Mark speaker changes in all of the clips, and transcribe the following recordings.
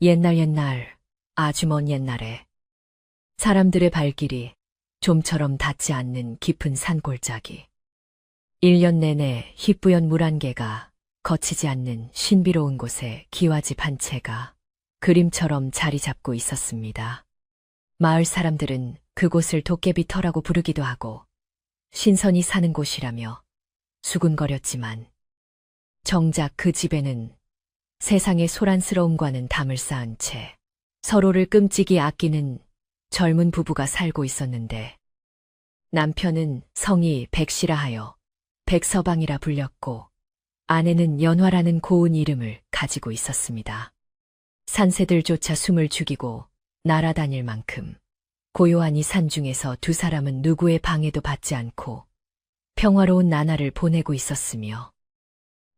Speaker 1: 옛날, 아주 먼 옛날에 사람들의 발길이 좀처럼 닿지 않는 깊은 산골짜기. 1년 내내 희뿌연 물 한 개가 거치지 않는 신비로운 곳에 기와집 한 채가 그림처럼 자리 잡고 있었습니다. 마을 사람들은 그곳을 도깨비터라고 부르기도 하고 신선이 사는 곳이라며 수군거렸지만 정작 그 집에는 세상의 소란스러움과는 담을 쌓은 채 서로를 끔찍이 아끼는 젊은 부부가 살고 있었는데 남편은 성이 백시라 하여 백서방이라 불렸고 아내는 연화라는 고운 이름을 가지고 있었습니다. 산새들조차 숨을 죽이고 날아다닐 만큼 고요한 이 산중에서 두 사람은 누구의 방해도 받지 않고 평화로운 나날을 보내고 있었으며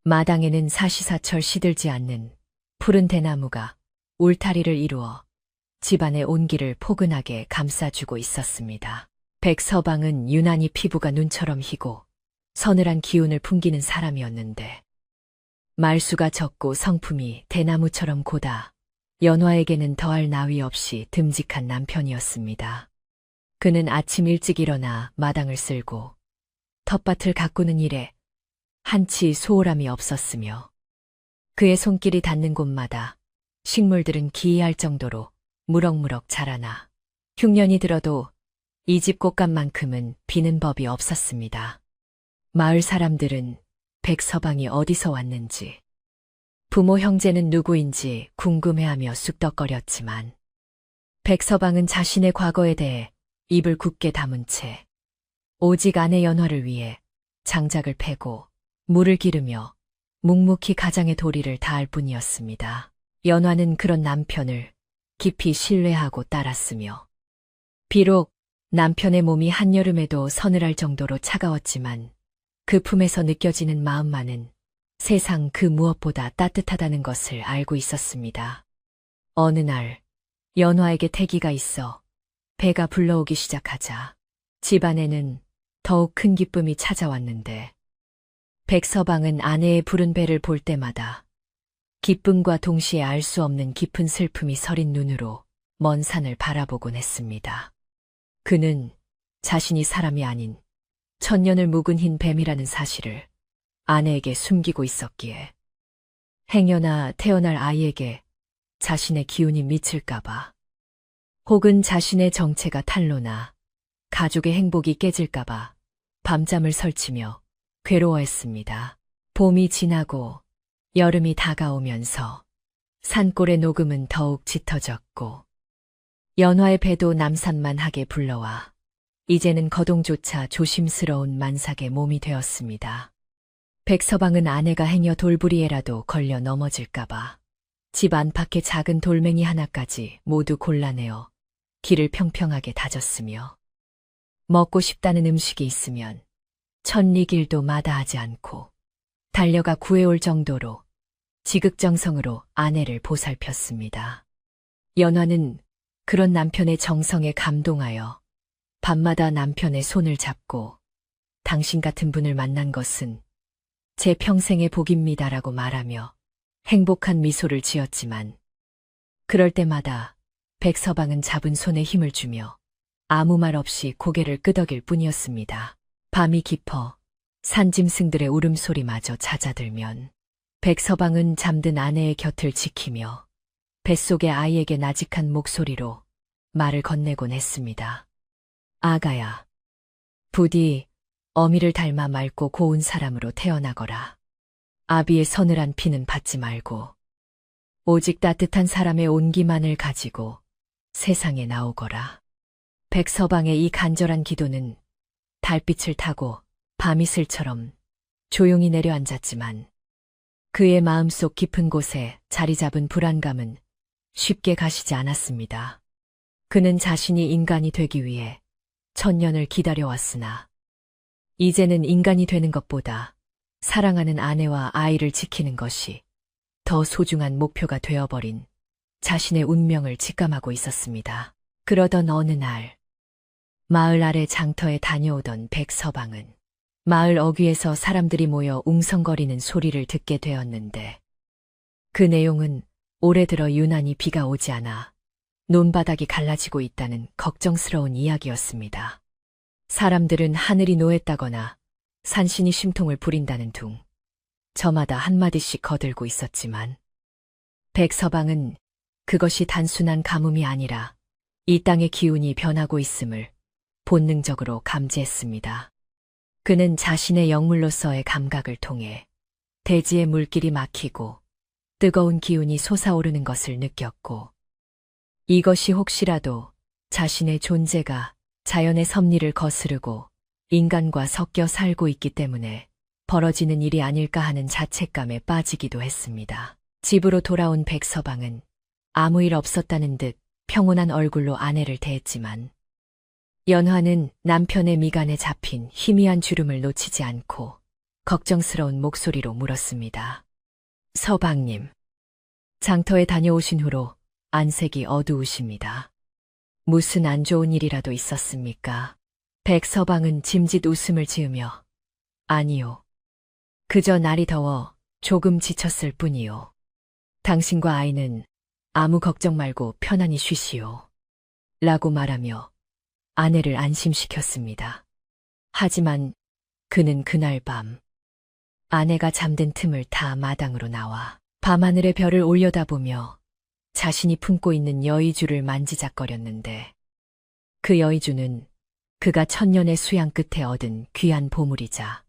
Speaker 1: 마당에는 사시사철 시들지 않는 푸른 대나무가 울타리를 이루어 집안의 온기를 포근하게 감싸주고 있었습니다. 백서방은 유난히 피부가 눈처럼 희고 서늘한 기운을 풍기는 사람이었는데 말수가 적고 성품이 대나무처럼 고다 연화에게는 더할 나위 없이 듬직한 남편이었습니다. 그는 아침 일찍 일어나 마당을 쓸고 텃밭을 가꾸는 일에 한치 소홀함이 없었으며 그의 손길이 닿는 곳마다 식물들은 기이할 정도로 무럭무럭 자라나 흉년이 들어도 이 집 꽃감만큼은 비는 법이 없었습니다. 마을 사람들은 백서방이 어디서 왔는지 부모 형제는 누구인지 궁금해하며 쑥덕거렸지만 백서방은 자신의 과거에 대해 입을 굳게 다문 채 오직 아내 연화를 위해 장작을 패고 물을 기르며 묵묵히 가장의 도리를 다할 뿐이었습니다. 연화는 그런 남편을 깊이 신뢰하고 따랐으며 비록 남편의 몸이 한여름에도 서늘할 정도로 차가웠지만 그 품에서 느껴지는 마음만은 세상 그 무엇보다 따뜻하다는 것을 알고 있었습니다. 어느 날 연화에게 태기가 있어 배가 불러오기 시작하자 집안에는 더욱 큰 기쁨이 찾아왔는데 백서방은 아내의 부른 배를 볼 때마다 기쁨과 동시에 알 수 없는 깊은 슬픔이 서린 눈으로 먼 산을 바라보곤 했습니다. 그는 자신이 사람이 아닌 천년을 묵은 흰 뱀이라는 사실을 아내에게 숨기고 있었기에 행여나 태어날 아이에게 자신의 기운이 미칠까봐 혹은 자신의 정체가 탄로나 가족의 행복이 깨질까봐 밤잠을 설치며 괴로워했습니다. 봄이 지나고 여름이 다가오면서 산골의 녹음은 더욱 짙어졌고 연화의 배도 남산만하게 불러와 이제는 거동조차 조심스러운 만삭의 몸이 되었습니다. 백서방은 아내가 행여 돌부리에라도 걸려 넘어질까봐 집 안팎의 작은 돌멩이 하나까지 모두 골라내어 길을 평평하게 다졌으며 먹고 싶다는 음식이 있으면 천리길도 마다하지 않고 달려가 구해올 정도로 지극정성으로 아내를 보살폈습니다. 연화는 그런 남편의 정성에 감동하여 밤마다 남편의 손을 잡고 당신 같은 분을 만난 것은 제 평생의 복입니다라고 말하며 행복한 미소를 지었지만 그럴 때마다 백서방은 잡은 손에 힘을 주며 아무 말 없이 고개를 끄덕일 뿐이었습니다. 밤이 깊어 산짐승들의 울음소리마저 잦아들면 백서방은 잠든 아내의 곁을 지키며 뱃속의 아이에게 나직한 목소리로 말을 건네곤 했습니다. 아가야, 부디 어미를 닮아 맑고 고운 사람으로 태어나거라. 아비의 서늘한 피는 받지 말고 오직 따뜻한 사람의 온기만을 가지고 세상에 나오거라. 백서방의 이 간절한 기도는 달빛을 타고 밤이슬처럼 조용히 내려앉았지만 그의 마음속 깊은 곳에 자리 잡은 불안감은 쉽게 가시지 않았습니다. 그는 자신이 인간이 되기 위해 천년을 기다려왔으나 이제는 인간이 되는 것보다 사랑하는 아내와 아이를 지키는 것이 더 소중한 목표가 되어버린 자신의 운명을 직감하고 있었습니다. 그러던 어느 날 마을 아래 장터에 다녀오던 백서방은 마을 어귀에서 사람들이 모여 웅성거리는 소리를 듣게 되었는데 그 내용은 올해 들어 유난히 비가 오지 않아 논바닥이 갈라지고 있다는 걱정스러운 이야기였습니다. 사람들은 하늘이 노했다거나 산신이 심통을 부린다는 둥 저마다 한마디씩 거들고 있었지만 백서방은 그것이 단순한 가뭄이 아니라 이 땅의 기운이 변하고 있음을 본능적으로 감지했습니다. 그는 자신의 영물로서의 감각을 통해 대지의 물길이 막히고 뜨거운 기운이 솟아오르는 것을 느꼈고 이것이 혹시라도 자신의 존재가 자연의 섭리를 거스르고 인간과 섞여 살고 있기 때문에 벌어지는 일이 아닐까 하는 자책감에 빠지기도 했습니다. 집으로 돌아온 백서방은 아무 일 없었다는 듯 평온한 얼굴로 아내를 대했지만 연화는 남편의 미간에 잡힌 희미한 주름을 놓치지 않고 걱정스러운 목소리로 물었습니다. 서방님, 장터에 다녀오신 후로 안색이 어두우십니다. 무슨 안 좋은 일이라도 있었습니까? 백서방은 짐짓 웃음을 지으며 아니요. 그저 날이 더워 조금 지쳤을 뿐이요. 당신과 아이는 아무 걱정 말고 편안히 쉬시오. 라고 말하며 아내를 안심시켰습니다. 하지만 그는 그날 밤 아내가 잠든 틈을 타 마당으로 나와 밤하늘의 별을 올려다보며 자신이 품고 있는 여의주를 만지작거렸는데 그 여의주는 그가 천년의 수양 끝에 얻은 귀한 보물이자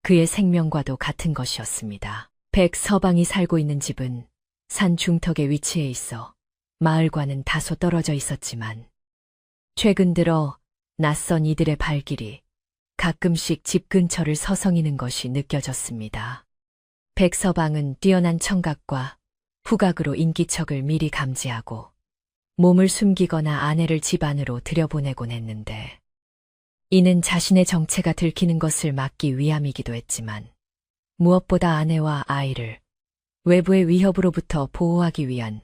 Speaker 1: 그의 생명과도 같은 것이었습니다. 백서방이 살고 있는 집은 산 중턱에 위치해 있어 마을과는 다소 떨어져 있었지만 최근 들어 낯선 이들의 발길이 가끔씩 집 근처를 서성이는 것이 느껴졌습니다. 백서방은 뛰어난 청각과 후각으로 인기척을 미리 감지하고 몸을 숨기거나 아내를 집 안으로 들여보내곤 했는데 이는 자신의 정체가 들키는 것을 막기 위함이기도 했지만 무엇보다 아내와 아이를 외부의 위협으로부터 보호하기 위한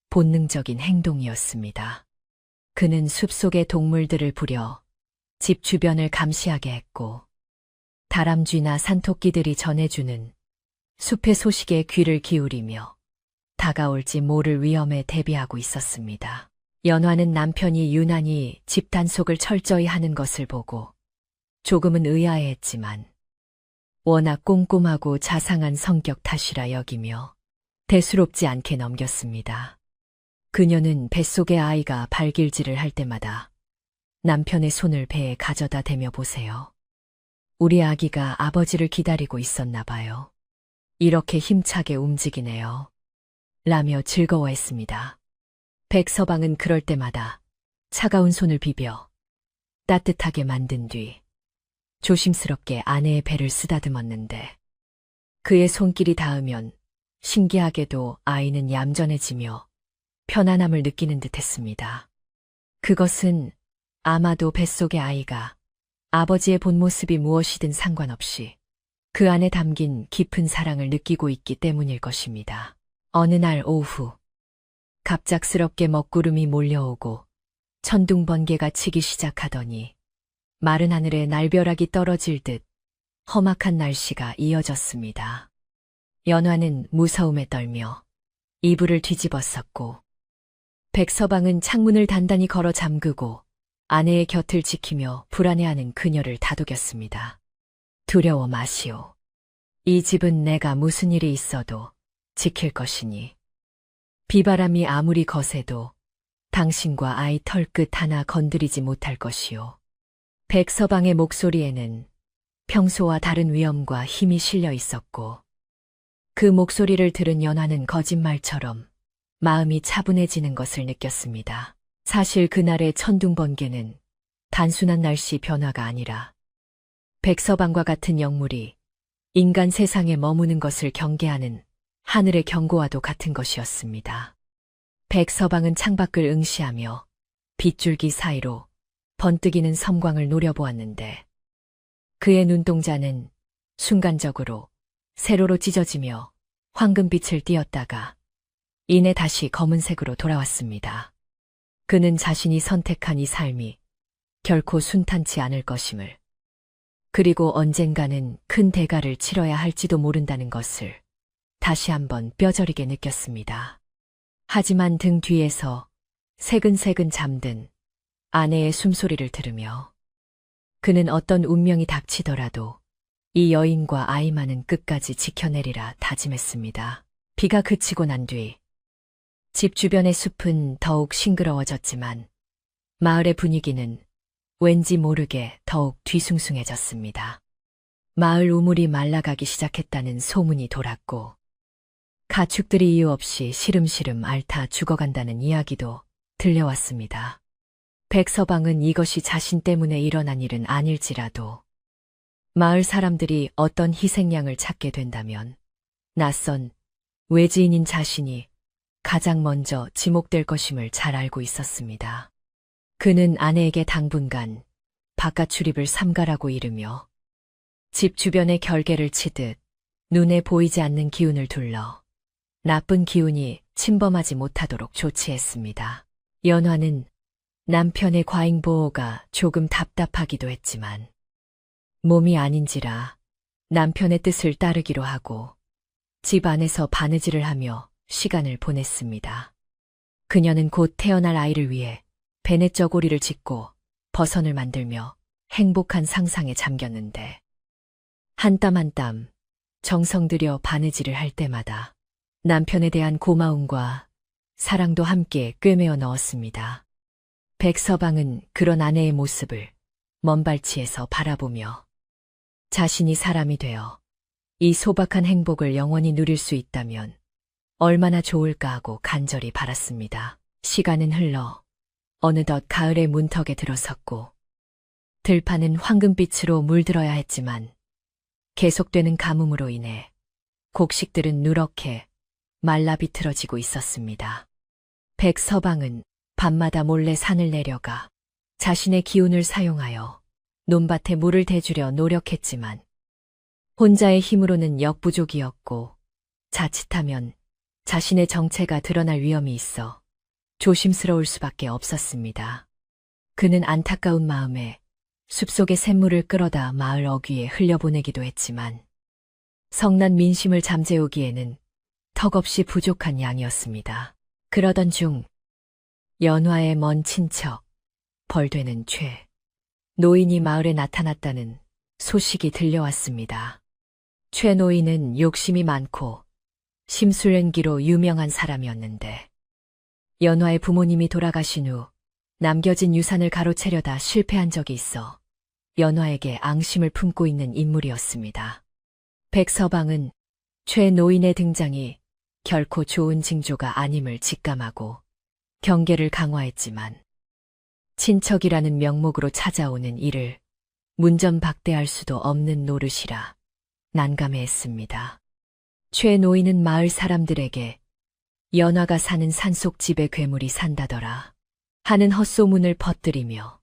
Speaker 1: 본능적인 행동이었습니다. 그는 숲속의 동물들을 부려 집 주변을 감시하게 했고 다람쥐나 산토끼들이 전해주는 숲의 소식에 귀를 기울이며 다가올지 모를 위험에 대비하고 있었습니다. 연화는 남편이 유난히 집 단속을 철저히 하는 것을 보고 조금은 의아해했지만 워낙 꼼꼼하고 자상한 성격 탓이라 여기며 대수롭지 않게 넘겼습니다. 그녀는 뱃속의 아이가 발길질을 할 때마다 남편의 손을 배에 가져다 대며 보세요. 우리 아기가 아버지를 기다리고 있었나 봐요. 이렇게 힘차게 움직이네요. 라며 즐거워했습니다. 백서방은 그럴 때마다 차가운 손을 비벼 따뜻하게 만든 뒤 조심스럽게 아내의 배를 쓰다듬었는데 그의 손길이 닿으면 신기하게도 아이는 얌전해지며 편안함을 느끼는 듯했습니다. 그것은 아마도 뱃속의 아이가 아버지의 본 모습이 무엇이든 상관없이 그 안에 담긴 깊은 사랑을 느끼고 있기 때문일 것입니다. 어느 날 오후 갑작스럽게 먹구름이 몰려오고 천둥번개가 치기 시작하더니 마른 하늘에 날벼락이 떨어질 듯 험악한 날씨가 이어졌습니다. 연화는 무서움에 떨며 이불을 뒤집었었고 백서방은 창문을 단단히 걸어 잠그고 아내의 곁을 지키며 불안해하는 그녀를 다독였습니다. 두려워 마시오. 이 집은 내가 무슨 일이 있어도 지킬 것이니 비바람이 아무리 거세도 당신과 아이 털끝 하나 건드리지 못할 것이오. 백서방의 목소리에는 평소와 다른 위엄과 힘이 실려 있었고 그 목소리를 들은 연화는 거짓말처럼 마음이 차분해지는 것을 느꼈습니다. 사실 그날의 천둥번개는 단순한 날씨 변화가 아니라 백서방과 같은 영물이 인간 세상에 머무는 것을 경계하는 하늘의 경고와도 같은 것이었습니다. 백서방은 창밖을 응시하며 빗줄기 사이로 번뜩이는 섬광을 노려보았는데 그의 눈동자는 순간적으로 세로로 찢어지며 황금빛을 띠었다가 이내 다시 검은색으로 돌아왔습니다. 그는 자신이 선택한 이 삶이 결코 순탄치 않을 것임을, 그리고 언젠가는 큰 대가를 치러야 할지도 모른다는 것을 다시 한번 뼈저리게 느꼈습니다. 하지만 등 뒤에서 새근새근 잠든 아내의 숨소리를 들으며 그는 어떤 운명이 닥치더라도 이 여인과 아이만은 끝까지 지켜내리라 다짐했습니다. 비가 그치고 난 뒤 집 주변의 숲은 더욱 싱그러워졌지만 마을의 분위기는 왠지 모르게 더욱 뒤숭숭해졌습니다. 마을 우물이 말라가기 시작했다는 소문이 돌았고 가축들이 이유 없이 시름시름 앓다 죽어간다는 이야기도 들려왔습니다. 백서방은 이것이 자신 때문에 일어난 일은 아닐지라도 마을 사람들이 어떤 희생양을 찾게 된다면 낯선 외지인인 자신이 가장 먼저 지목될 것임을 잘 알고 있었습니다. 그는 아내에게 당분간 바깥 출입을 삼가라고 이르며 집 주변에 결계를 치듯 눈에 보이지 않는 기운을 둘러 나쁜 기운이 침범하지 못하도록 조치했습니다. 연화는 남편의 과잉보호가 조금 답답하기도 했지만 몸이 아닌지라 남편의 뜻을 따르기로 하고 집 안에서 바느질을 하며 시간을 보냈습니다. 그녀는 곧 태어날 아이를 위해 베넷저고리를 짓고 버선을 만들며 행복한 상상에 잠겼는데 한 땀 한 땀 정성 들여 바느질을 할 때마다 남편에 대한 고마움과 사랑도 함께 꿰매어 넣었습니다. 백서방은 그런 아내의 모습을 먼발치에서 바라보며 자신이 사람이 되어 이 소박한 행복을 영원히 누릴 수 있다면 얼마나 좋을까 하고 간절히 바랐습니다. 시간은 흘러 어느덧 가을의 문턱에 들어섰고 들판은 황금빛으로 물들어야 했지만 계속되는 가뭄으로 인해 곡식들은 누렇게 말라 비틀어지고 있었습니다. 백서방은 밤마다 몰래 산을 내려가 자신의 기운을 사용하여 논밭에 물을 대주려 노력했지만 혼자의 힘으로는 역부족이었고 자칫하면 자신의 정체가 드러날 위험이 있어 조심스러울 수밖에 없었습니다. 그는 안타까운 마음에 숲속의 샘물을 끌어다 마을 어귀에 흘려보내기도 했지만 성난 민심을 잠재우기에는 턱없이 부족한 양이었습니다. 그러던 중 연화의 먼 친척 벌되는 최 노인이 마을에 나타났다는 소식이 들려왔습니다. 최 노인은 욕심이 많고 심술연기로 유명한 사람이었는데 연화의 부모님이 돌아가신 후 남겨진 유산을 가로채려다 실패한 적이 있어 연화에게 앙심을 품고 있는 인물이었습니다. 백서방은 최 노인의 등장이 결코 좋은 징조가 아님을 직감하고 경계를 강화했지만 친척이라는 명목으로 찾아오는 이를 문전박대할 수도 없는 노릇이라 난감해했습니다. 최 노인은 마을 사람들에게 연화가 사는 산속 집에 괴물이 산다더라 하는 헛소문을 퍼뜨리며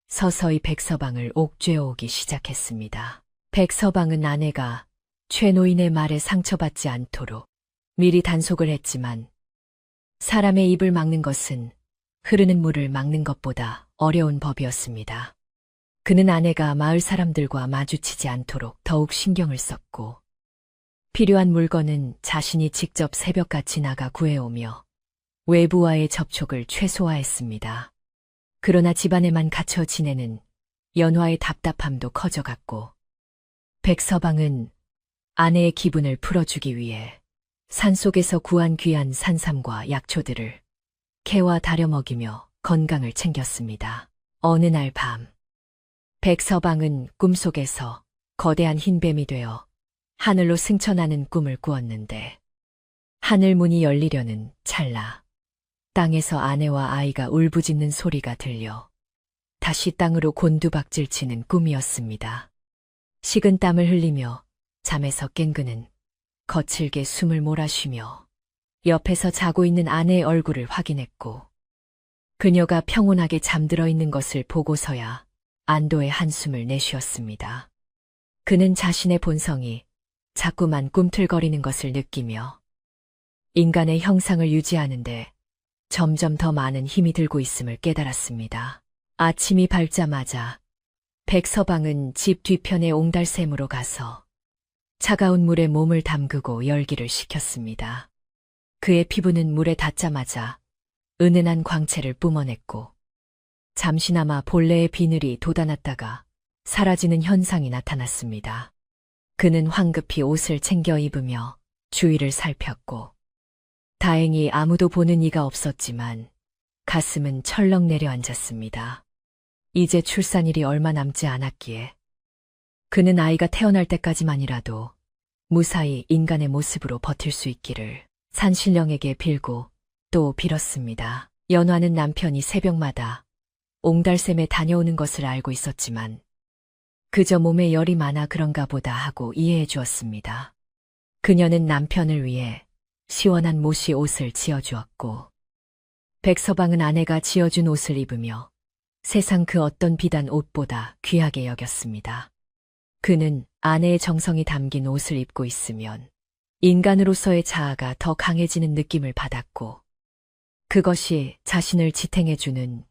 Speaker 1: 서서히 백서방을 옥죄어오기 시작했습니다. 백서방은 아내가 최 노인의 말에 상처받지 않도록 미리 단속을 했지만 사람의 입을 막는 것은 흐르는 물을 막는 것보다 어려운 법이었습니다. 그는 아내가 마을 사람들과 마주치지 않도록 더욱 신경을 썼고 필요한 물건은 자신이 직접 새벽같이 나가 구해오며 외부와의 접촉을 최소화했습니다. 그러나 집안에만 갇혀 지내는 연화의 답답함도 커져갔고 백서방은 아내의 기분을 풀어주기 위해 산속에서 구한 귀한 산삼과 약초들을 캐와 다려 먹이며 건강을 챙겼습니다. 어느 날 밤 백서방은 꿈속에서 거대한 흰뱀이 되어 하늘로 승천하는 꿈을 꾸었는데 하늘 문이 열리려는 찰나 땅에서 아내와 아이가 울부짖는 소리가 들려 다시 땅으로 곤두박질치는 꿈이었습니다. 식은 땀을 흘리며 잠에서 깬 그는 거칠게 숨을 몰아쉬며 옆에서 자고 있는 아내의 얼굴을 확인했고 그녀가 평온하게 잠들어 있는 것을 보고서야 안도의 한숨을 내쉬었습니다. 그는 자신의 본성이 자꾸만 꿈틀거리는 것을 느끼며 인간의 형상을 유지하는데 점점 더 많은 힘이 들고 있음을 깨달았습니다. 아침이 밝자마자 백서방은 집 뒤편의 옹달샘으로 가서 차가운 물에 몸을 담그고 열기를 식혔습니다. 그의 피부는 물에 닿자마자 은은한 광채를 뿜어냈고 잠시나마 본래의 비늘이 돋아났다가 사라지는 현상이 나타났습니다. 그는 황급히 옷을 챙겨 입으며 주위를 살폈고 다행히 아무도 보는 이가 없었지만 가슴은 철렁 내려앉았습니다. 이제 출산일이 얼마 남지 않았기에 그는 아이가 태어날 때까지만이라도 무사히 인간의 모습으로 버틸 수 있기를 산신령에게 빌고 또 빌었습니다. 연화는 남편이 새벽마다 옹달샘에 다녀오는 것을 알고 있었지만 그저 몸에 열이 많아 그런가 보다 하고 이해해 주었습니다. 그녀는 남편을 위해 시원한 모시 옷을 지어주었고 백서방은 아내가 지어준 옷을 입으며 세상 그 어떤 비단 옷보다 귀하게 여겼습니다. 그는 아내의 정성이 담긴 옷을 입고 있으면 인간으로서의 자아가 더 강해지는 느낌을 받았고 그것이 자신을 지탱해주는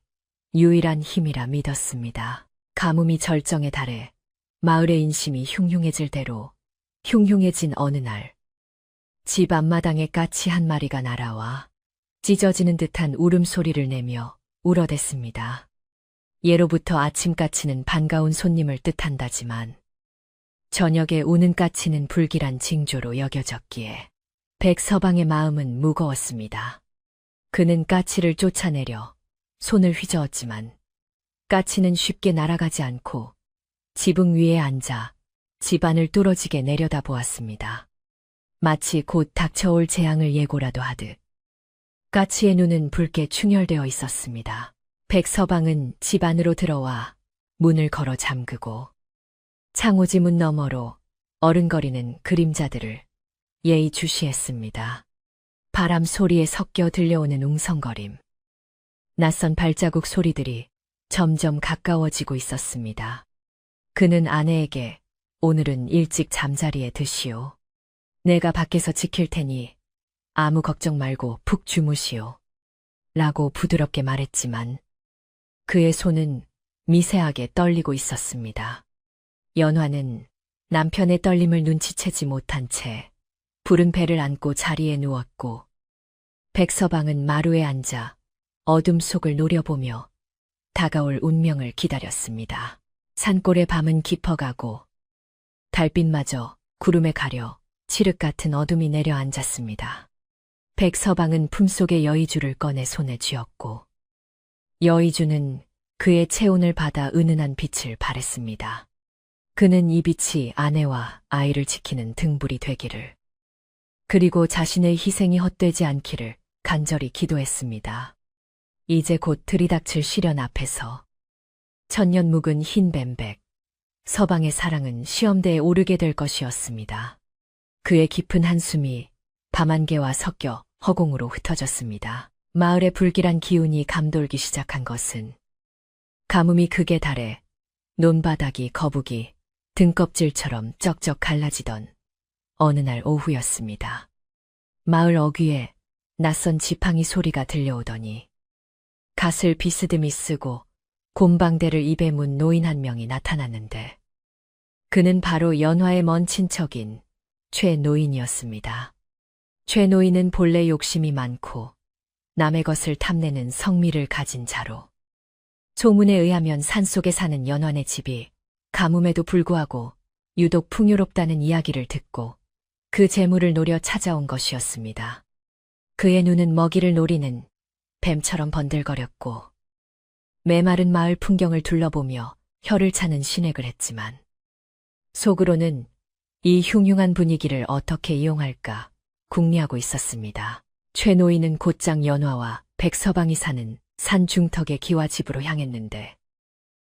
Speaker 1: 유일한 힘이라 믿었습니다. 가뭄이 절정에 달해 마을의 인심이 흉흉해질 대로 흉흉해진 어느 날 집 앞마당에 까치 한 마리가 날아와 찢어지는 듯한 울음소리를 내며 울어댔습니다. 예로부터 아침 까치는 반가운 손님을 뜻한다지만 저녁에 우는 까치는 불길한 징조로 여겨졌기에 백서방의 마음은 무거웠습니다. 그는 까치를 쫓아내려 손을 휘저었지만 까치는 쉽게 날아가지 않고 지붕 위에 앉아 집안을 뚫어지게 내려다보았습니다. 마치 곧 닥쳐올 재앙을 예고라도 하듯 까치의 눈은 붉게 충혈되어 있었습니다. 백서방은 집 안으로 들어와 문을 걸어 잠그고 창호지 문 너머로 어른거리는 그림자들을 예의주시했습니다. 바람 소리에 섞여 들려오는 웅성거림, 낯선 발자국 소리들이 점점 가까워지고 있었습니다. 그는 아내에게 오늘은 일찍 잠자리에 드시오. 내가 밖에서 지킬 테니 아무 걱정 말고 푹 주무시오. 라고 부드럽게 말했지만 그의 손은 미세하게 떨리고 있었습니다. 연화는 남편의 떨림을 눈치채지 못한 채 부른 배를 안고 자리에 누웠고 백서방은 마루에 앉아 어둠 속을 노려보며 다가올 운명을 기다렸습니다. 산골의 밤은 깊어가고 달빛마저 구름에 가려 칠흑 같은 어둠이 내려앉았습니다. 백서방은 품속의 여의주를 꺼내 손에 쥐었고 여의주는 그의 체온을 받아 은은한 빛을 발했습니다. 그는 이 빛이 아내와 아이를 지키는 등불이 되기를, 그리고 자신의 희생이 헛되지 않기를 간절히 기도했습니다. 이제 곧 들이닥칠 시련 앞에서 천년 묵은 흰 뱀백, 서방의 사랑은 시험대에 오르게 될 것이었습니다. 그의 깊은 한숨이 밤안개와 섞여 허공으로 흩어졌습니다. 마을의 불길한 기운이 감돌기 시작한 것은 가뭄이 극에 달해 논바닥이 거북이 등껍질처럼 쩍쩍 갈라지던 어느 날 오후였습니다. 마을 어귀에 낯선 지팡이 소리가 들려오더니 갓을 비스듬히 쓰고 곰방대를 입에 문 노인 한 명이 나타났는데 그는 바로 연화의 먼 친척인 최 노인이었습니다. 최 노인은 본래 욕심이 많고 남의 것을 탐내는 성미를 가진 자로 소문에 의하면 산속에 사는 연환의 집이 가뭄에도 불구하고 유독 풍요롭다는 이야기를 듣고 그 재물을 노려 찾아온 것이었습니다. 그의 눈은 먹이를 노리는 뱀처럼 번들거렸고 메마른 마을 풍경을 둘러보며 혀를 차는 신획을 했지만 속으로는 이 흉흉한 분위기를 어떻게 이용할까 궁리하고 있었습니다. 최 노인은 곧장 연화와 백서방이 사는 산 중턱의 기와 집으로 향했는데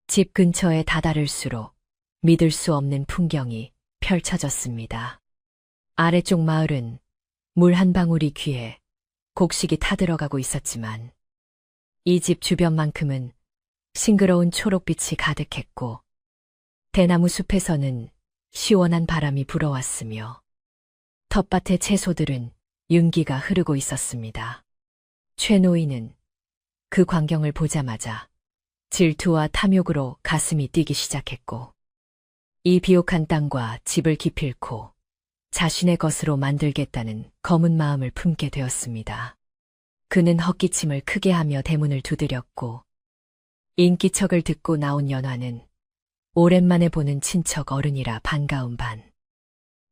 Speaker 1: 집 근처에 다다를수록 믿을 수 없는 풍경이 펼쳐졌습니다. 아래쪽 마을은 물 한 방울이 귀에 곡식이 타들어가고 있었지만 이 집 주변만큼은 싱그러운 초록빛이 가득했고 대나무 숲에서는 시원한 바람이 불어왔으며 텃밭의 채소들은 윤기가 흐르고 있었습니다. 최 노인은 그 광경을 보자마자 질투와 탐욕으로 가슴이 뛰기 시작했고 이 비옥한 땅과 집을 기필코 자신의 것으로 만들겠다는 검은 마음을 품게 되었습니다. 그는 헛기침을 크게 하며 대문을 두드렸고 인기척을 듣고 나온 연화는 오랜만에 보는 친척 어른이라 반가운 반,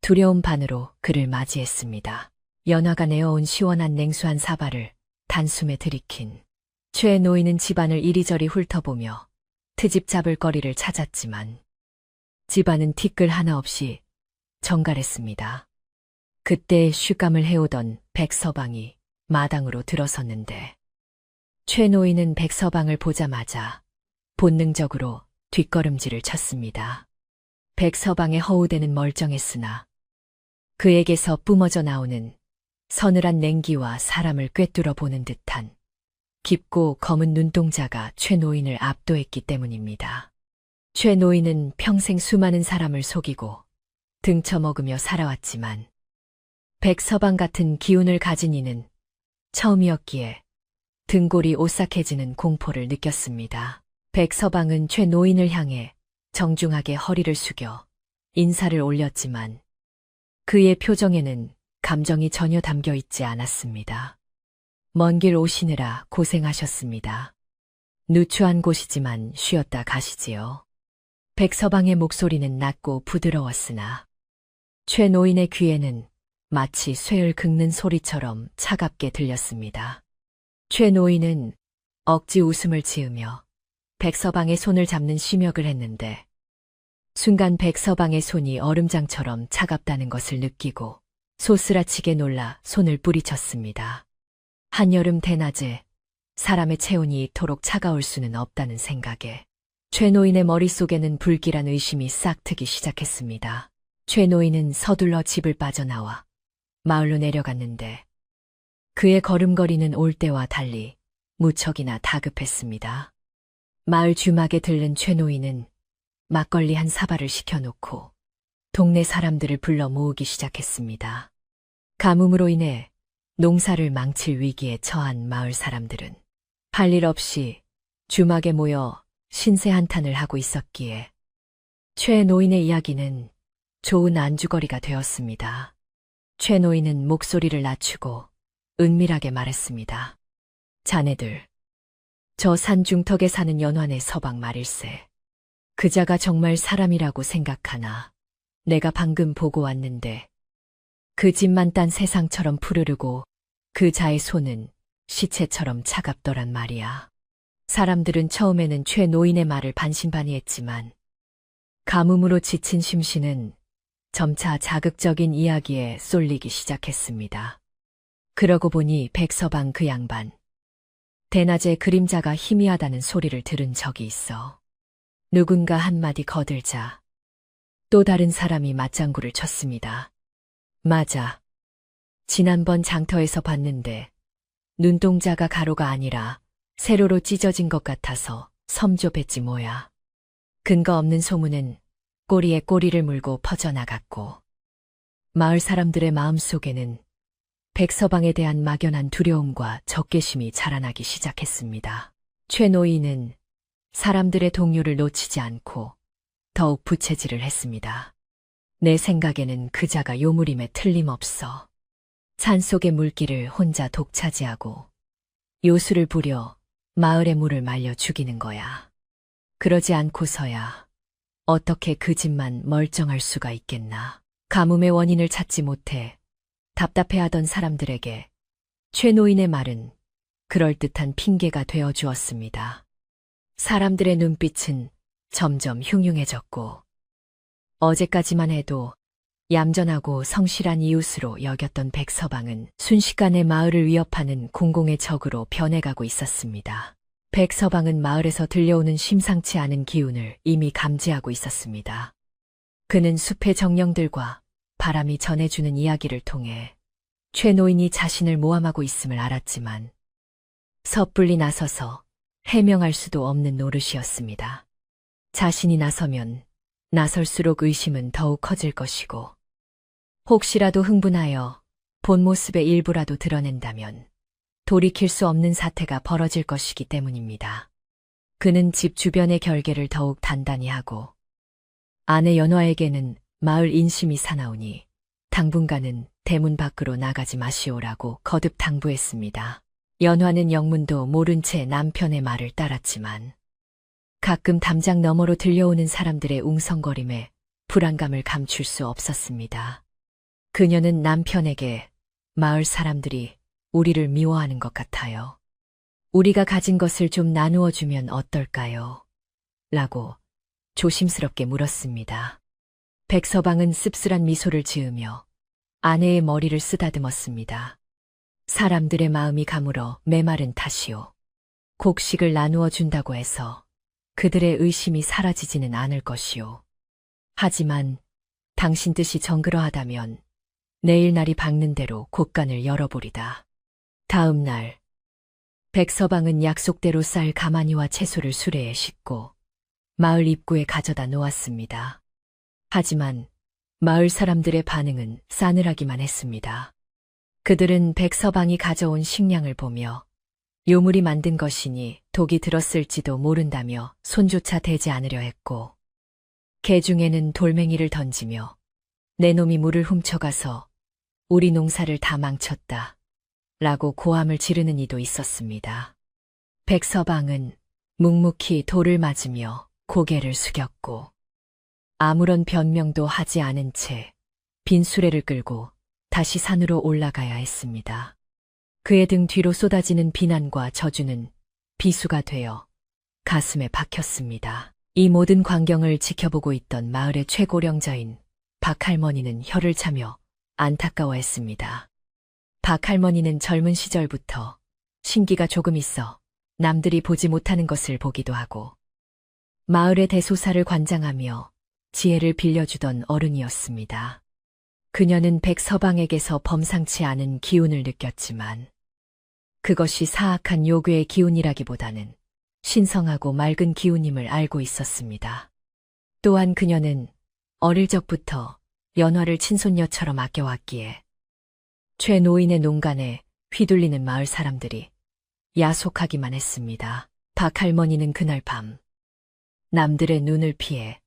Speaker 1: 두려운 반으로 그를 맞이했습니다. 연화가 내어온 시원한 냉수한 사발을 단숨에 들이킨 최 노인은 집안을 이리저리 훑어보며 트집 잡을 거리를 찾았지만 집안은 티끌 하나 없이 정갈했습니다. 그때 쉿감을 해오던 백서방이 마당으로 들어섰는데 최 노인은 백서방을 보자마자 본능적으로 뒷걸음질을 쳤습니다. 백서방의 허우대는 멀쩡했으나 그에게서 뿜어져 나오는 서늘한 냉기와 사람을 꿰뚫어 보는 듯한 깊고 검은 눈동자가 최 노인을 압도했기 때문입니다. 최 노인은 평생 수많은 사람을 속이고 등쳐먹으며 살아왔지만 백서방 같은 기운을 가진 이는 처음이었기에 등골이 오싹해지는 공포를 느꼈습니다. 백서방은 최 노인을 향해 정중하게 허리를 숙여 인사를 올렸지만 그의 표정에는 감정이 전혀 담겨 있지 않았습니다. 먼 길 오시느라 고생하셨습니다. 누추한 곳이지만 쉬었다 가시지요. 백서방의 목소리는 낮고 부드러웠으나 최 노인의 귀에는 마치 쇠를 긁는 소리처럼 차갑게 들렸습니다. 최 노인은 억지 웃음을 지으며 백서방의 손을 잡는 심역을 했는데 순간 백서방의 손이 얼음장처럼 차갑다는 것을 느끼고 소스라치게 놀라 손을 뿌리쳤습니다. 한여름 대낮에 사람의 체온이 이토록 차가울 수는 없다는 생각에 최 노인의 머릿속에는 불길한 의심이 싹트기 시작했습니다. 최 노인은 서둘러 집을 빠져나와 마을로 내려갔는데 그의 걸음걸이는 올 때와 달리 무척이나 다급했습니다. 마을 주막에 들른 최 노인은 막걸리 한 사발을 시켜놓고 동네 사람들을 불러 모으기 시작했습니다. 가뭄으로 인해 농사를 망칠 위기에 처한 마을 사람들은 할 일 없이 주막에 모여 신세 한탄을 하고 있었기에 최 노인의 이야기는 좋은 안주거리가 되었습니다. 최 노인은 목소리를 낮추고 은밀하게 말했습니다. 자네들, 저 산 중턱에 사는 연환의 서방 말일세. 그자가 정말 사람이라고 생각하나 내가 방금 보고 왔는데 그 집만 딴 세상처럼 푸르르고 그 자의 손은 시체처럼 차갑더란 말이야. 사람들은 처음에는 최 노인의 말을 반신반의했지만 가뭄으로 지친 심신은 점차 자극적인 이야기에 쏠리기 시작했습니다. 그러고 보니 백서방 그 양반, 대낮에 그림자가 희미하다는 소리를 들은 적이 있어. 누군가 한마디 거들자 또 다른 사람이 맞장구를 쳤습니다. 맞아. 지난번 장터에서 봤는데 눈동자가 가로가 아니라 세로로 찢어진 것 같아서 섬좁했지 뭐야. 근거 없는 소문은 꼬리에 꼬리를 물고 퍼져나갔고 마을 사람들의 마음속에는 백서방에 대한 막연한 두려움과 적개심이 자라나기 시작했습니다. 최 노인은 사람들의 동요를 놓치지 않고 더욱 부채질을 했습니다. 내 생각에는 그자가 요물임에 틀림없어. 산속의 물길을 혼자 독차지하고 요술을 부려 마을의 물을 말려 죽이는 거야. 그러지 않고서야 어떻게 그 집만 멀쩡할 수가 있겠나. 가뭄의 원인을 찾지 못해 답답해하던 사람들에게 최 노인의 말은 그럴듯한 핑계가 되어 주었습니다. 사람들의 눈빛은 점점 흉흉해졌고 어제까지만 해도 얌전하고 성실한 이웃으로 여겼던 백서방은 순식간에 마을을 위협하는 공공의 적으로 변해가고 있었습니다. 백서방은 마을에서 들려오는 심상치 않은 기운을 이미 감지하고 있었습니다. 그는 숲의 정령들과 바람이 전해주는 이야기를 통해 최 노인이 자신을 모함하고 있음을 알았지만 섣불리 나서서 해명할 수도 없는 노릇이었습니다. 자신이 나서면 나설수록 의심은 더욱 커질 것이고 혹시라도 흥분하여 본 모습의 일부라도 드러낸다면 돌이킬 수 없는 사태가 벌어질 것이기 때문입니다. 그는 집 주변의 결계를 더욱 단단히 하고 아내 연화에게는 마을 인심이 사나우니 당분간은 대문 밖으로 나가지 마시오라고 거듭 당부했습니다. 연화는 영문도 모른 채 남편의 말을 따랐지만 가끔 담장 너머로 들려오는 사람들의 웅성거림에 불안감을 감출 수 없었습니다. 그녀는 남편에게 마을 사람들이 우리를 미워하는 것 같아요. 우리가 가진 것을 좀 나누어 주면 어떨까요? 라고 조심스럽게 물었습니다. 백서방은 씁쓸한 미소를 지으며 아내의 머리를 쓰다듬었습니다. 사람들의 마음이 가물어 메마른 탓이오. 곡식을 나누어 준다고 해서 그들의 의심이 사라지지는 않을 것이오. 하지만 당신 뜻이 정그러하다면 내일 날이 밝는 대로 곳간을 열어보리다. 다음 날 백서방은 약속대로 쌀 가마니와 채소를 수레에 싣고 마을 입구에 가져다 놓았습니다. 하지만 마을 사람들의 반응은 싸늘하기만 했습니다. 그들은 백서방이 가져온 식량을 보며 요물이 만든 것이니 독이 들었을지도 모른다며 손조차 대지 않으려 했고, 개 중에는 돌멩이를 던지며 내 놈이 물을 훔쳐가서 우리 농사를 다 망쳤다 라고 고함을 지르는 이도 있었습니다. 백서방은 묵묵히 돌을 맞으며 고개를 숙였고 아무런 변명도 하지 않은 채 빈 수레를 끌고 다시 산으로 올라가야 했습니다. 그의 등 뒤로 쏟아지는 비난과 저주는 비수가 되어 가슴에 박혔습니다. 이 모든 광경을 지켜보고 있던 마을의 최고령자인 박할머니는 혀를 차며 안타까워했습니다. 박할머니는 젊은 시절부터 신기가 조금 있어 남들이 보지 못하는 것을 보기도 하고 마을의 대소사를 관장하며 지혜를 빌려주던 어른이었습니다. 그녀는 백서방에게서 범상치 않은 기운을 느꼈지만 그것이 사악한 요괴의 기운이라기보다는 신성하고 맑은 기운임을 알고 있었습니다. 또한 그녀는 어릴 적부터 연화를 친손녀처럼 아껴왔기에 최 노인의 농간에 휘둘리는 마을 사람들이 야속하기만 했습니다. 박할머니는 그날 밤 남들의 눈을 피해